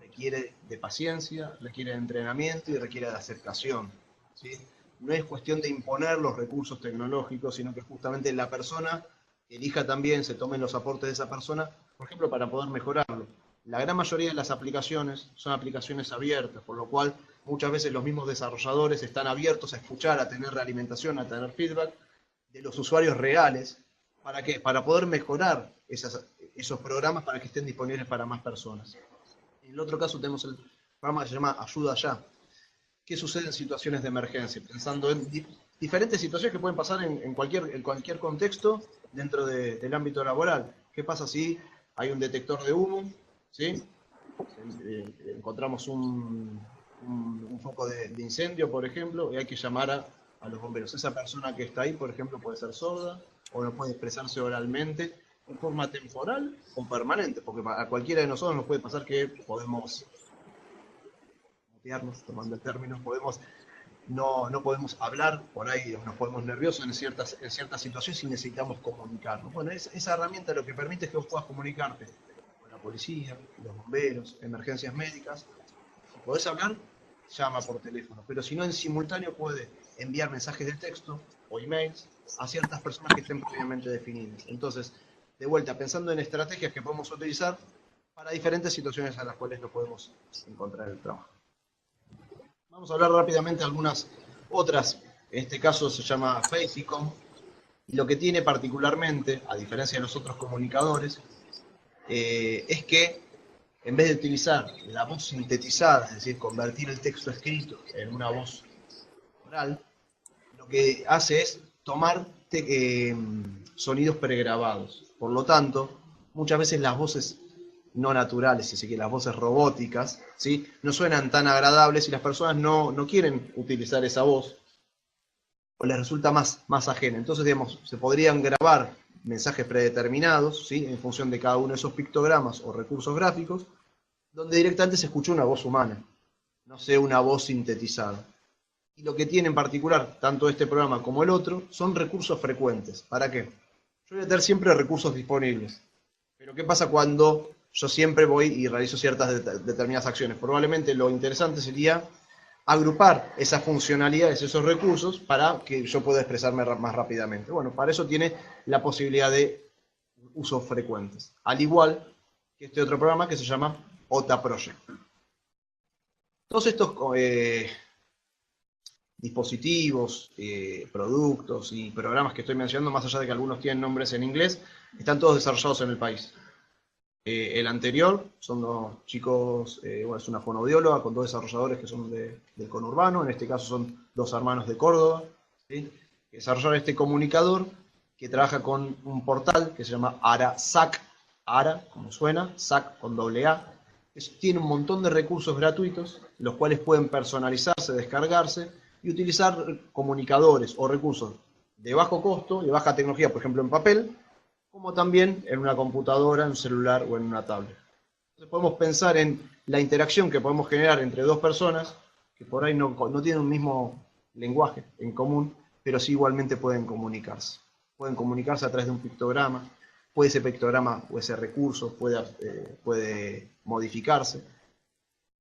requiere de paciencia, requiere de entrenamiento y requiere de aceptación, ¿sí? No es cuestión de imponer los recursos tecnológicos, sino que justamente la persona elija también, se tomen los aportes de esa persona, por ejemplo, para poder mejorarlo. La gran mayoría de las aplicaciones son aplicaciones abiertas, por lo cual muchas veces los mismos desarrolladores están abiertos a escuchar, a tener realimentación, a tener feedback de los usuarios reales. ¿Para qué? Para poder mejorar esos programas para que estén disponibles para más personas. En el otro caso tenemos el programa que se llama Ayuda Ya, qué sucede en situaciones de emergencia, pensando en diferentes situaciones que pueden pasar en cualquier contexto dentro del ámbito laboral. ¿Qué pasa si hay un detector de humo? ¿Sí? Encontramos un foco de incendio, por ejemplo, y hay que llamar a los bomberos. Esa persona que está ahí, por ejemplo, puede ser sorda o no puede expresarse oralmente en forma temporal o permanente, porque a cualquiera de nosotros nos puede pasar que podemos mutearnos, tomando el término, no podemos hablar, por ahí nos ponemos nerviosos en ciertas situaciones y necesitamos comunicarnos. Bueno, esa herramienta lo que permite es que vos puedas comunicarte con la policía, los bomberos, emergencias médicas. Si podés hablar, llama por teléfono, pero si no, en simultáneo puede enviar mensajes de texto o emails a ciertas personas que estén previamente definidas. Entonces, de vuelta, pensando en estrategias que podemos utilizar para diferentes situaciones a las cuales nos podemos encontrar en el trabajo. Vamos a hablar rápidamente de algunas otras. En este caso se llama Facecom, y lo que tiene particularmente, a diferencia de los otros comunicadores, es que en vez de utilizar la voz sintetizada, es decir, convertir el texto escrito en una voz oral, lo que hace es tomar sonidos pregrabados. Por lo tanto, muchas veces las voces no naturales, es decir, que las voces robóticas, ¿sí?, no suenan tan agradables y las personas no quieren utilizar esa voz o les resulta más ajena. Entonces, digamos, se podrían grabar mensajes predeterminados, ¿sí?, en función de cada uno de esos pictogramas o recursos gráficos, donde directamente se escucha una voz humana, no sea una voz sintetizada. Y lo que tiene en particular, tanto este programa como el otro, son recursos frecuentes. ¿Para qué? Yo voy a tener siempre recursos disponibles. Pero ¿qué pasa cuando yo siempre voy y realizo ciertas determinadas acciones? Probablemente lo interesante sería agrupar esas funcionalidades, esos recursos, para que yo pueda expresarme más rápidamente. Bueno, para eso tiene la posibilidad de usos frecuentes. Al igual que este otro programa que se llama OTA Project. Todos estos dispositivos, productos y programas que estoy mencionando, más allá de que algunos tienen nombres en inglés, están todos desarrollados en el país. El anterior son dos chicos, bueno, es una fonoaudióloga con dos desarrolladores que son del conurbano, en este caso son dos hermanos de Córdoba, ¿sí?, que desarrollaron este comunicador que trabaja con un portal que se llama ARA-SAC, ARA, como suena, SAC con doble A. Tiene un montón de recursos gratuitos, los cuales pueden personalizarse, descargarse y utilizar comunicadores o recursos de bajo costo, de baja tecnología, por ejemplo en papel, como también en una computadora, en un celular o en una tablet. Entonces podemos pensar en la interacción que podemos generar entre dos personas que por ahí no tienen un mismo lenguaje en común, pero sí igualmente pueden comunicarse. Pueden comunicarse a través de un pictograma, puede ese pictograma o ese recurso puede modificarse.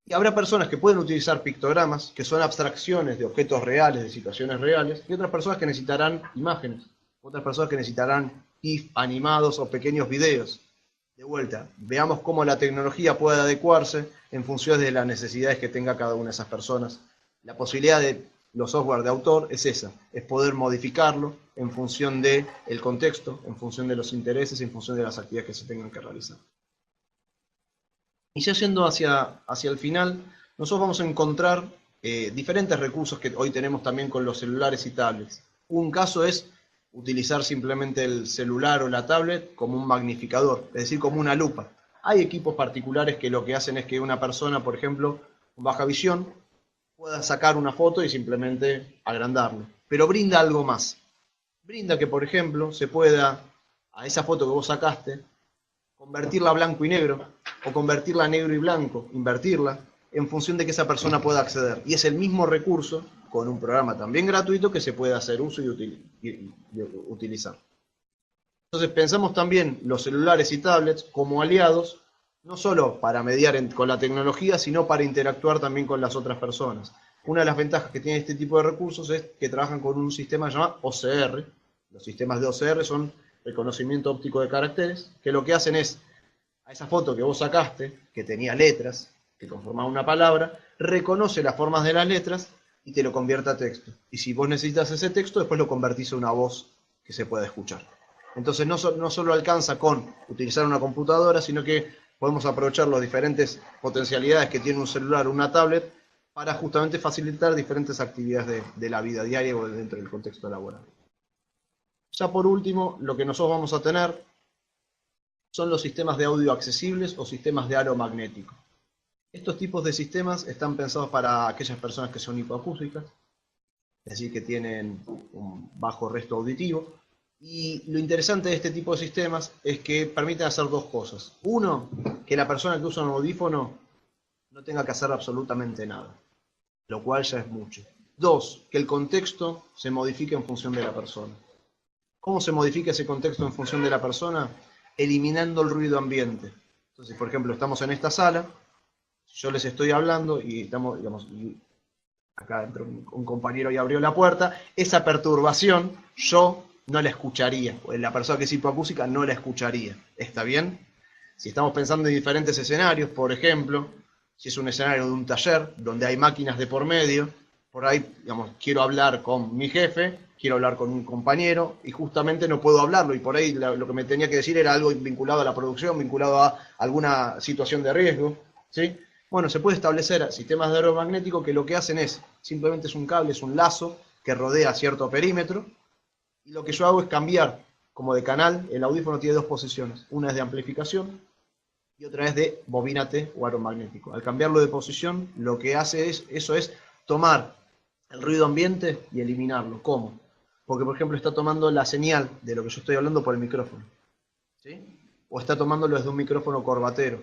Y habrá personas que pueden utilizar pictogramas, que son abstracciones de objetos reales, de situaciones reales, y otras personas que necesitarán imágenes, otras personas que necesitarán GIF animados o pequeños videos. De vuelta, veamos cómo la tecnología puede adecuarse en función de las necesidades que tenga cada una de esas personas. La posibilidad de los software de autor es esa, es poder modificarlo en función del contexto, en función de los intereses, en función de las actividades que se tengan que realizar. Y ya yendo hacia el final, nosotros vamos a encontrar diferentes recursos que hoy tenemos también con los celulares y tablets. Un caso es utilizar simplemente el celular o la tablet como un magnificador, es decir, como una lupa. Hay equipos particulares que lo que hacen es que una persona, por ejemplo, con baja visión, pueda sacar una foto y simplemente agrandarlo. Pero brinda algo más. Brinda que, por ejemplo, se pueda, a esa foto que vos sacaste, convertirla a blanco y negro, o convertirla a negro y blanco, invertirla, en función de que esa persona pueda acceder. Y es el mismo recurso, con un programa también gratuito, que se puede hacer uso y utilizar. Entonces pensamos también los celulares y tablets como aliados, no solo para mediar con la tecnología, sino para interactuar también con las otras personas. Una de las ventajas que tiene este tipo de recursos es que trabajan con un sistema llamado OCR. Los sistemas de OCR son reconocimiento óptico de caracteres, que lo que hacen es, a esa foto que vos sacaste, que tenía letras, que conformaban una palabra, reconoce las formas de las letras y te lo convierte a texto. Y si vos necesitas ese texto, después lo convertís a una voz que se pueda escuchar. Entonces no solo alcanza con utilizar una computadora, sino que podemos aprovechar las diferentes potencialidades que tiene un celular o una tablet para justamente facilitar diferentes actividades de la vida diaria o dentro del contexto laboral. Ya por último, lo que nosotros vamos a tener son los sistemas de audio accesibles o sistemas de aro magnético. Estos tipos de sistemas están pensados para aquellas personas que son hipoacústicas, es decir, que tienen un bajo resto auditivo. Y lo interesante de este tipo de sistemas es que permiten hacer dos cosas. Uno, que la persona que usa un audífono no tenga que hacer absolutamente nada, lo cual ya es mucho. Dos, que el contexto se modifique en función de la persona. ¿Cómo se modifica ese contexto en función de la persona? Eliminando el ruido ambiente. Entonces, por ejemplo, estamos en esta sala, yo les estoy hablando y estamos, digamos, y acá entró un compañero y abrió la puerta, esa perturbación yo no la escucharía, o la persona que es hipoacústica no la escucharía. ¿Está bien? Si estamos pensando en diferentes escenarios, por ejemplo, si es un escenario de un taller donde hay máquinas de por medio, por ahí, digamos, quiero hablar con mi jefe, quiero hablar con un compañero y justamente no puedo hablarlo y por ahí lo que me tenía que decir era algo vinculado a la producción, vinculado a alguna situación de riesgo, ¿sí? Bueno, se puede establecer sistemas de aro magnético que lo que hacen es, simplemente es un cable, es un lazo que rodea cierto perímetro y lo que yo hago es cambiar como de canal. El audífono tiene dos posiciones, una es de amplificación y otra es de bobínate o aro magnético. Al cambiarlo de posición, lo que hace es tomar el ruido ambiente y eliminarlo. ¿Cómo? Porque, por ejemplo, está tomando la señal de lo que yo estoy hablando por el micrófono, ¿sí? O está tomándolo desde un micrófono corbatero,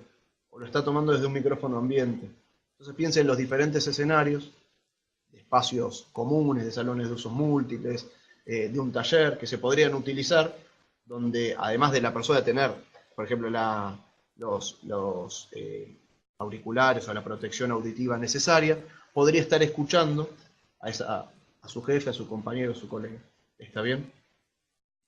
o lo está tomando desde un micrófono ambiente. Entonces piensen en los diferentes escenarios, de espacios comunes, de salones de usos múltiples, de un taller que se podrían utilizar, donde además de la persona tener, por ejemplo, los auriculares o la protección auditiva necesaria, podría estar escuchando a su jefe, a su compañero, a su colega. ¿Está bien?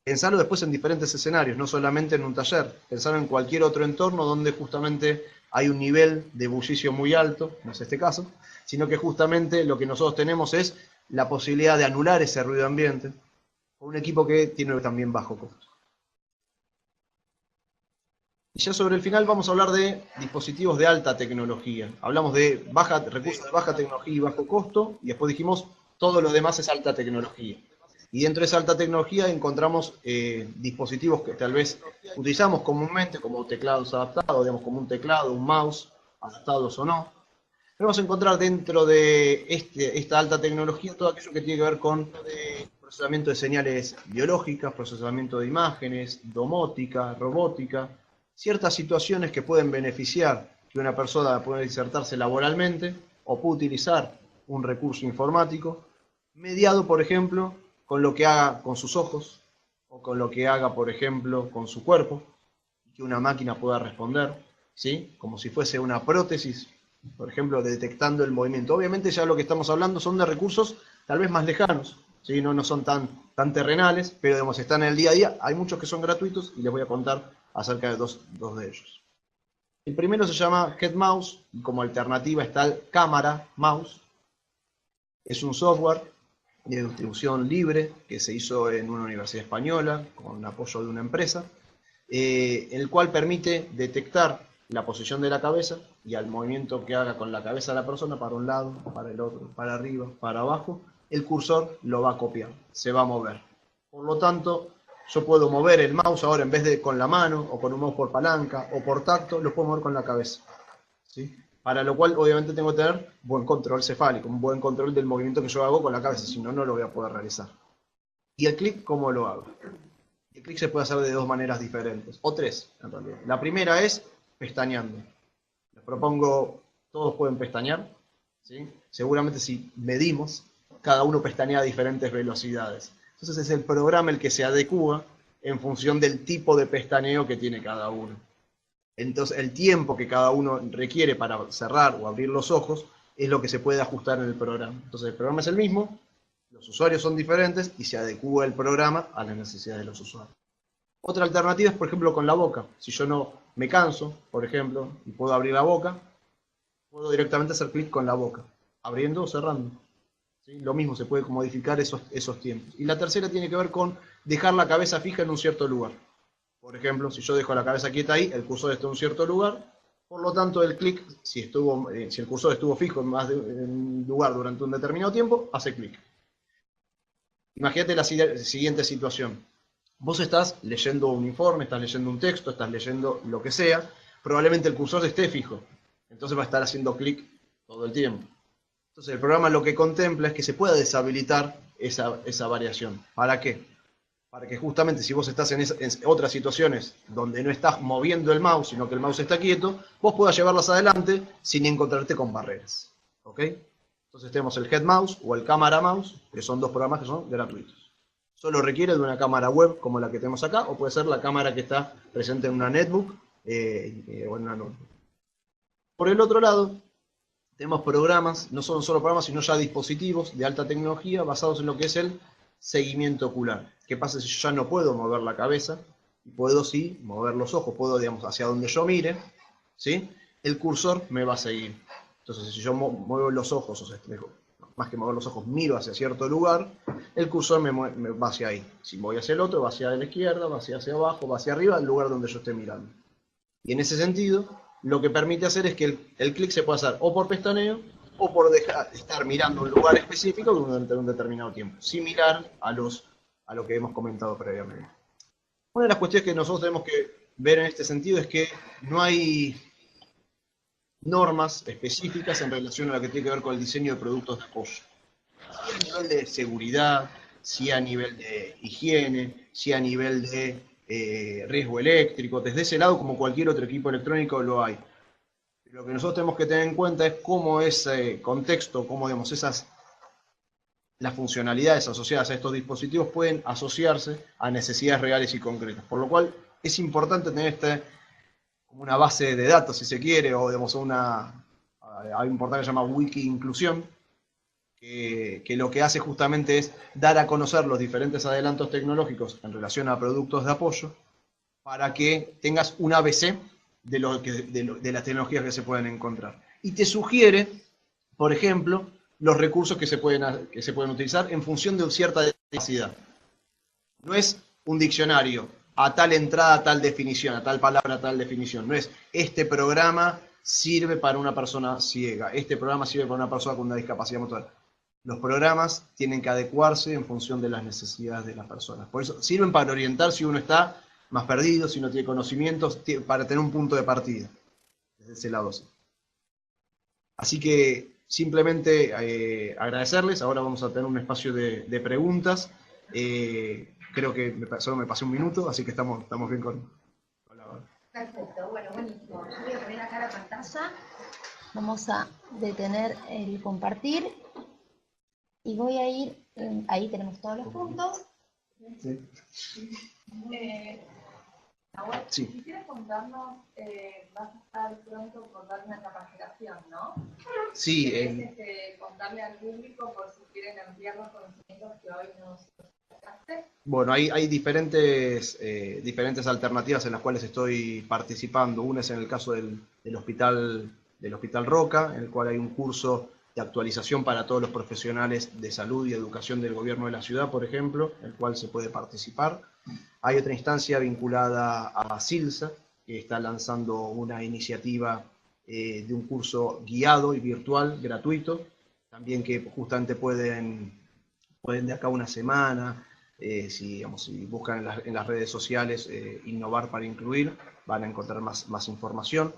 Pensarlo después en diferentes escenarios, no solamente en un taller, pensarlo en cualquier otro entorno donde justamente hay un nivel de bullicio muy alto, no es este caso, sino que justamente lo que nosotros tenemos es la posibilidad de anular ese ruido ambiente con un equipo que tiene también bajo costo. Y ya sobre el final vamos a hablar de dispositivos de alta tecnología. Hablamos de recursos de baja tecnología y bajo costo, y después dijimos todo lo demás es alta tecnología. Y dentro de esa alta tecnología encontramos dispositivos que tal vez utilizamos comúnmente como teclados adaptados, digamos como un teclado, un mouse, adaptados o no. Pero vamos a encontrar dentro de esta alta tecnología todo aquello que tiene que ver con procesamiento de señales biológicas, procesamiento de imágenes, domótica, robótica, ciertas situaciones que pueden beneficiar que una persona pueda insertarse laboralmente o puede utilizar un recurso informático, mediado, por ejemplo, con lo que haga con sus ojos, o con lo que haga, por ejemplo, con su cuerpo, que una máquina pueda responder, ¿sí? Como si fuese una prótesis, por ejemplo, detectando el movimiento. Obviamente ya lo que estamos hablando son de recursos tal vez más lejanos, ¿sí? No son tan terrenales, pero digamos, están en el día a día. Hay muchos que son gratuitos y les voy a contar acerca de dos de ellos. El primero se llama Head Mouse, y como alternativa está el Cámara Mouse. Es un software de distribución libre que se hizo en una universidad española con apoyo de una empresa, el cual permite detectar la posición de la cabeza y al movimiento que haga con la cabeza de la persona para un lado, para el otro, para arriba, para abajo, el cursor lo va a copiar, se va a mover. Por lo tanto, yo puedo mover el mouse ahora en vez de con la mano o con un mouse por palanca o por tacto, lo puedo mover con la cabeza, ¿sí? Para lo cual obviamente tengo que tener buen control cefálico, un buen control del movimiento que yo hago con la cabeza, si no, no lo voy a poder realizar. ¿Y el clic cómo lo hago? El clic se puede hacer de dos maneras diferentes, o tres en realidad. La primera es pestañeando. Les propongo, todos pueden pestañear, ¿sí? Seguramente si medimos, cada uno pestañea a diferentes velocidades. Entonces es el programa el que se adecúa en función del tipo de pestañeo que tiene cada uno. Entonces el tiempo que cada uno requiere para cerrar o abrir los ojos es lo que se puede ajustar en el programa. Entonces el programa es el mismo, los usuarios son diferentes y se adecúa el programa a las necesidades de los usuarios. Otra alternativa es, por ejemplo, con la boca. Si yo no me canso, por ejemplo, y puedo abrir la boca, puedo directamente hacer clic con la boca, abriendo o cerrando. ¿Sí? Lo mismo, se puede modificar esos tiempos. Y la tercera tiene que ver con dejar la cabeza fija en un cierto lugar. Por ejemplo, si yo dejo la cabeza quieta ahí, el cursor está en un cierto lugar, Por lo tanto, el clic, si el cursor estuvo fijo en más de un lugar durante un determinado tiempo, hace clic. Imagínate la siguiente situación. Vos estás leyendo un informe, estás leyendo un texto, estás leyendo lo que sea, probablemente el cursor esté fijo. Entonces va a estar haciendo clic todo el tiempo. Entonces el programa lo que contempla es que se pueda deshabilitar esa variación. ¿Para qué? Para que justamente si vos estás en otras situaciones donde no estás moviendo el mouse, sino que el mouse está quieto, vos puedas llevarlas adelante sin encontrarte con barreras. ¿Ok? Entonces tenemos el Head Mouse o el Camera Mouse, que son dos programas que son gratuitos. Solo requiere de una cámara web como la que tenemos acá, o puede ser la cámara que está presente en una netbook o en una notebook. Por el otro lado, tenemos programas, no son solo programas, sino ya dispositivos de alta tecnología basados en lo que es el seguimiento ocular. ¿Qué pasa si yo ya no puedo mover la cabeza? Y puedo sí mover los ojos, puedo, digamos, hacia donde yo mire, ¿sí? El cursor me va a seguir. Entonces, si yo muevo los ojos, o sea, más que mover los ojos, miro hacia cierto lugar, el cursor me va hacia ahí. Si voy hacia el otro, va hacia la izquierda, va hacia abajo, va hacia arriba, el lugar donde yo esté mirando. Y en ese sentido, lo que permite hacer es que el clic se puede hacer o por pestañeo o por estar mirando un lugar específico durante un determinado tiempo, similar a lo que hemos comentado previamente. Una de las cuestiones que nosotros tenemos que ver en este sentido es que no hay normas específicas en relación a lo que tiene que ver con el diseño de productos de apoyo. Sí a nivel de seguridad, sí a nivel de higiene, sí a nivel de riesgo eléctrico, desde ese lado como cualquier otro equipo electrónico lo hay. Lo que nosotros tenemos que tener en cuenta es cómo ese contexto, cómo digamos, las funcionalidades asociadas a estos dispositivos pueden asociarse a necesidades reales y concretas. Por lo cual es importante tener como una base de datos, si se quiere, o digamos hay un portal que se llama Wiki Inclusión, que lo que hace justamente es dar a conocer los diferentes adelantos tecnológicos en relación a productos de apoyo, para que tengas un ABC de las tecnologías que se pueden encontrar. Y te sugiere, por ejemplo, los recursos que se pueden utilizar en función de cierta necesidad. No es un diccionario a tal entrada, tal definición, a tal palabra, tal definición. No es este programa sirve para una persona ciega, este programa sirve para una persona con una discapacidad motora. Los programas tienen que adecuarse en función de las necesidades de las personas. Por eso sirven para orientar si uno está más perdido, si no tiene conocimientos, para tener un punto de partida. Desde ese lado sí. Así que simplemente agradecerles. Ahora vamos a tener un espacio de preguntas. Creo que solo me pasé un minuto, así que estamos bien con la hora. Perfecto, bueno, buenísimo. Yo voy a poner acá la pantalla. Vamos a detener el compartir. Y voy a ir, ahí tenemos todos los puntos. Sí. Ahora, Sí. si quisieras contarnos, vas a estar pronto por dar una capacitación, ¿no? Sí. Contarle al público por si quieren ampliar los conocimientos que hoy nos explicaste. Bueno, hay diferentes alternativas en las cuales estoy participando. Una es en el caso del Hospital Roca, en el cual hay un curso de actualización para todos los profesionales de salud y educación del gobierno de la ciudad, por ejemplo, en el cual se puede participar. Hay otra instancia vinculada a Silsa, que está lanzando una iniciativa de un curso guiado y virtual, gratuito, también que justamente pueden de acá a una semana, si buscan en las redes sociales Innovar para Incluir, van a encontrar más información.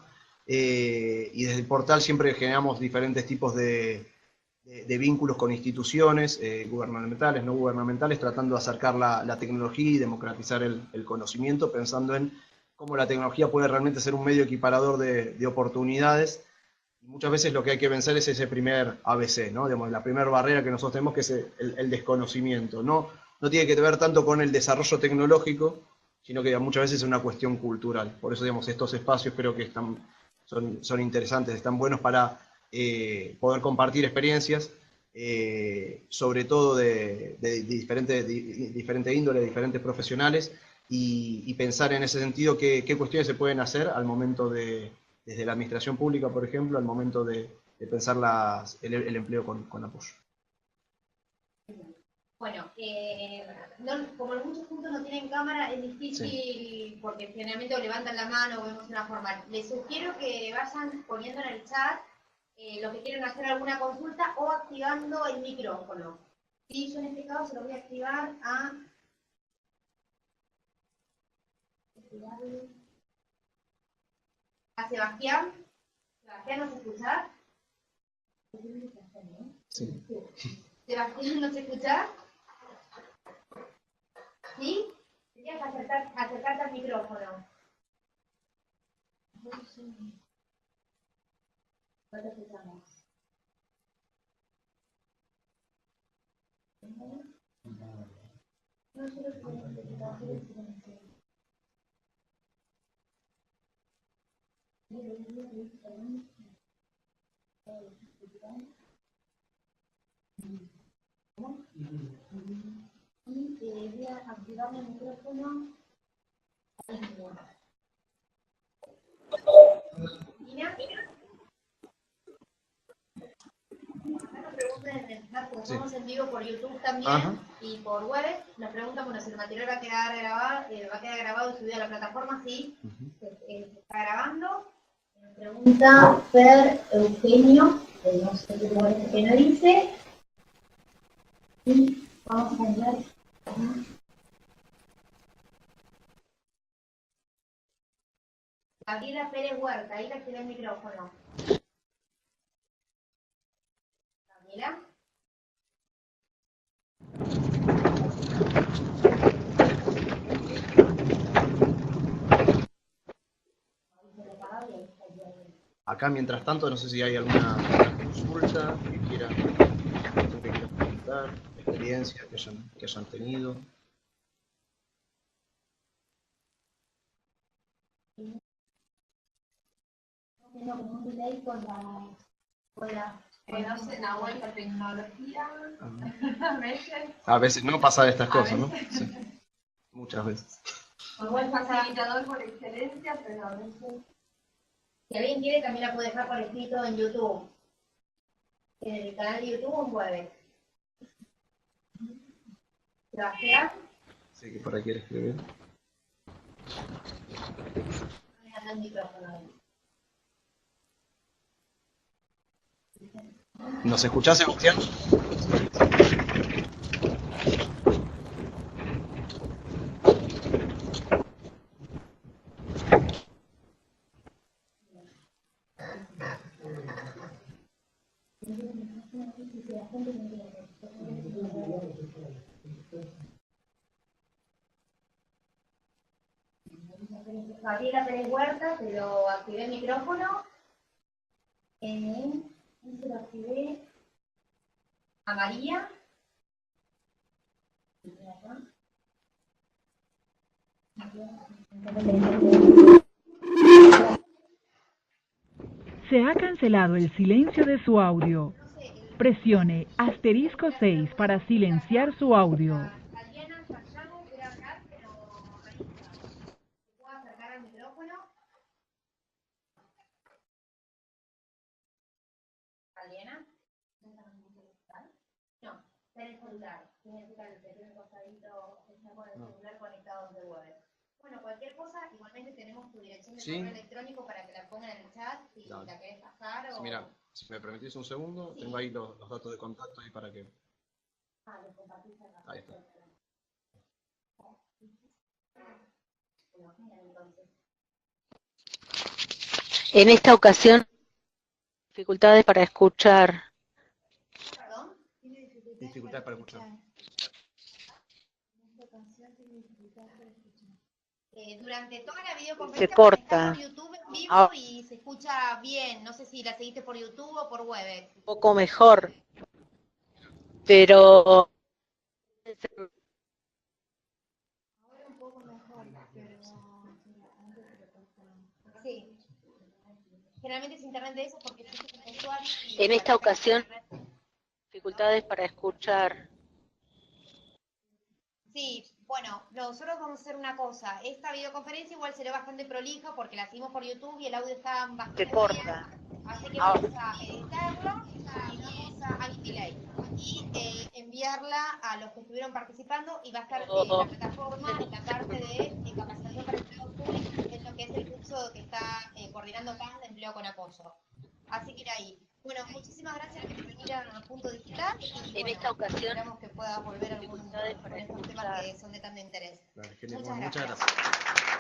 Y desde el portal siempre generamos diferentes tipos de vínculos con instituciones gubernamentales, no gubernamentales, tratando de acercar la tecnología y democratizar el conocimiento, pensando en cómo la tecnología puede realmente ser un medio equiparador de oportunidades. Y muchas veces lo que hay que vencer es ese primer ABC, ¿no? Digamos, la primera barrera que nosotros tenemos, que es el desconocimiento. No tiene que ver tanto con el desarrollo tecnológico, sino que muchas veces es una cuestión cultural. Por eso, digamos, estos espacios creo que son interesantes, están buenos para poder compartir experiencias, sobre todo de diferente índole, de diferentes profesionales, y pensar en ese sentido qué cuestiones se pueden hacer al momento desde la administración pública, por ejemplo, al momento de pensar el empleo con apoyo. Bueno, como en muchos puntos no tienen cámara, es difícil porque generalmente o levantan la mano o vemos una formal. Les sugiero que vayan poniendo en el chat lo que quieren hacer alguna consulta o activando el micrófono. Sí, yo en este caso se lo voy a activar a Sebastián. Sebastián, ¿nos escuchás? Sí. Sebastián, ¿nos escuchás? ¿Sí? Tenías que acercarte al micrófono. No te escuchamos. No, yo lo y voy a activar el micrófono. Mira. Acá nos preguntan en el chat, como estamos en vivo por YouTube también y por web, nos preguntan, bueno, si el material va a quedar grabado y subido a la plataforma, sí, se está grabando. Me pregunta Fer Eugenio, que no sé qué lugar es que no dice. Y vamos a entrar. Gabriela Pérez Huerta, ahí le activé el micrófono. Gabriela. Acá, mientras tanto, no sé si hay alguna consulta que quieran preguntar, experiencia que hayan tenido. Tengo como un delay con la no sé, Nahuel, la tecnología, a veces no pasa de estas cosas, ¿no? Sí. Muchas veces. Nahuel facilitador por excelencia, pero a veces... Si alguien quiere, también la puede dejar por escrito en YouTube. En el canal de YouTube un jueves. Gracias. Sí, que por ahí quiere escribir. El micrófono. ¿Nos escuchás, Sebastián? Gabriela Pérez Huerta, se lo activé el micrófono. Se lo activé a María. Se ha cancelado el silencio de su audio. Presione *6 para silenciar su audio. Adriana Sayano, quiero hablar, pero ahí está. ¿Se puede acercar al micrófono? ¿Adriana? No, está en el celular. Significa que tiene el costadito, está con el celular conectado desde web. Bueno, cualquier cosa, igualmente tenemos tu dirección de correo electrónico para que la pongan en el chat si la querés pasar o... Sí, mira, si me permitís un segundo, tengo ahí los datos de contacto ahí para que... los compartís acá. Ahí está. En esta ocasión, dificultades para escuchar. ¿Perdón? Dificultades para escuchar. Durante toda la videoconferencia Se corta. por YouTube en vivo y se escucha bien. No sé si la seguiste por YouTube o por Webex. Un poco mejor, pero Ahora un poco mejor, pero... Sí. Generalmente es internet de eso porque es un usuario y... en esta ocasión, dificultades para escuchar. Sí, bueno, nosotros vamos a hacer una cosa. Esta videoconferencia igual será bastante prolija porque la hicimos por YouTube y el audio está bastante Se corta. bien. Así que vamos a editarlo y vamos a delay. Y enviar enviarla a los que estuvieron participando y va a estar en la plataforma, en la parte de capacitación para empleados públicos, que es lo que es el curso que está coordinando Paz de Empleo con Apoyo. Así que ir ahí. Bueno, muchísimas gracias por venir a Punto Digital y En esta ocasión, esperamos que puedas volver a algún dificultades para con estos temas escuchar. que son de tanto interés. Dale, genial. Muchas Bueno, muchas gracias. gracias.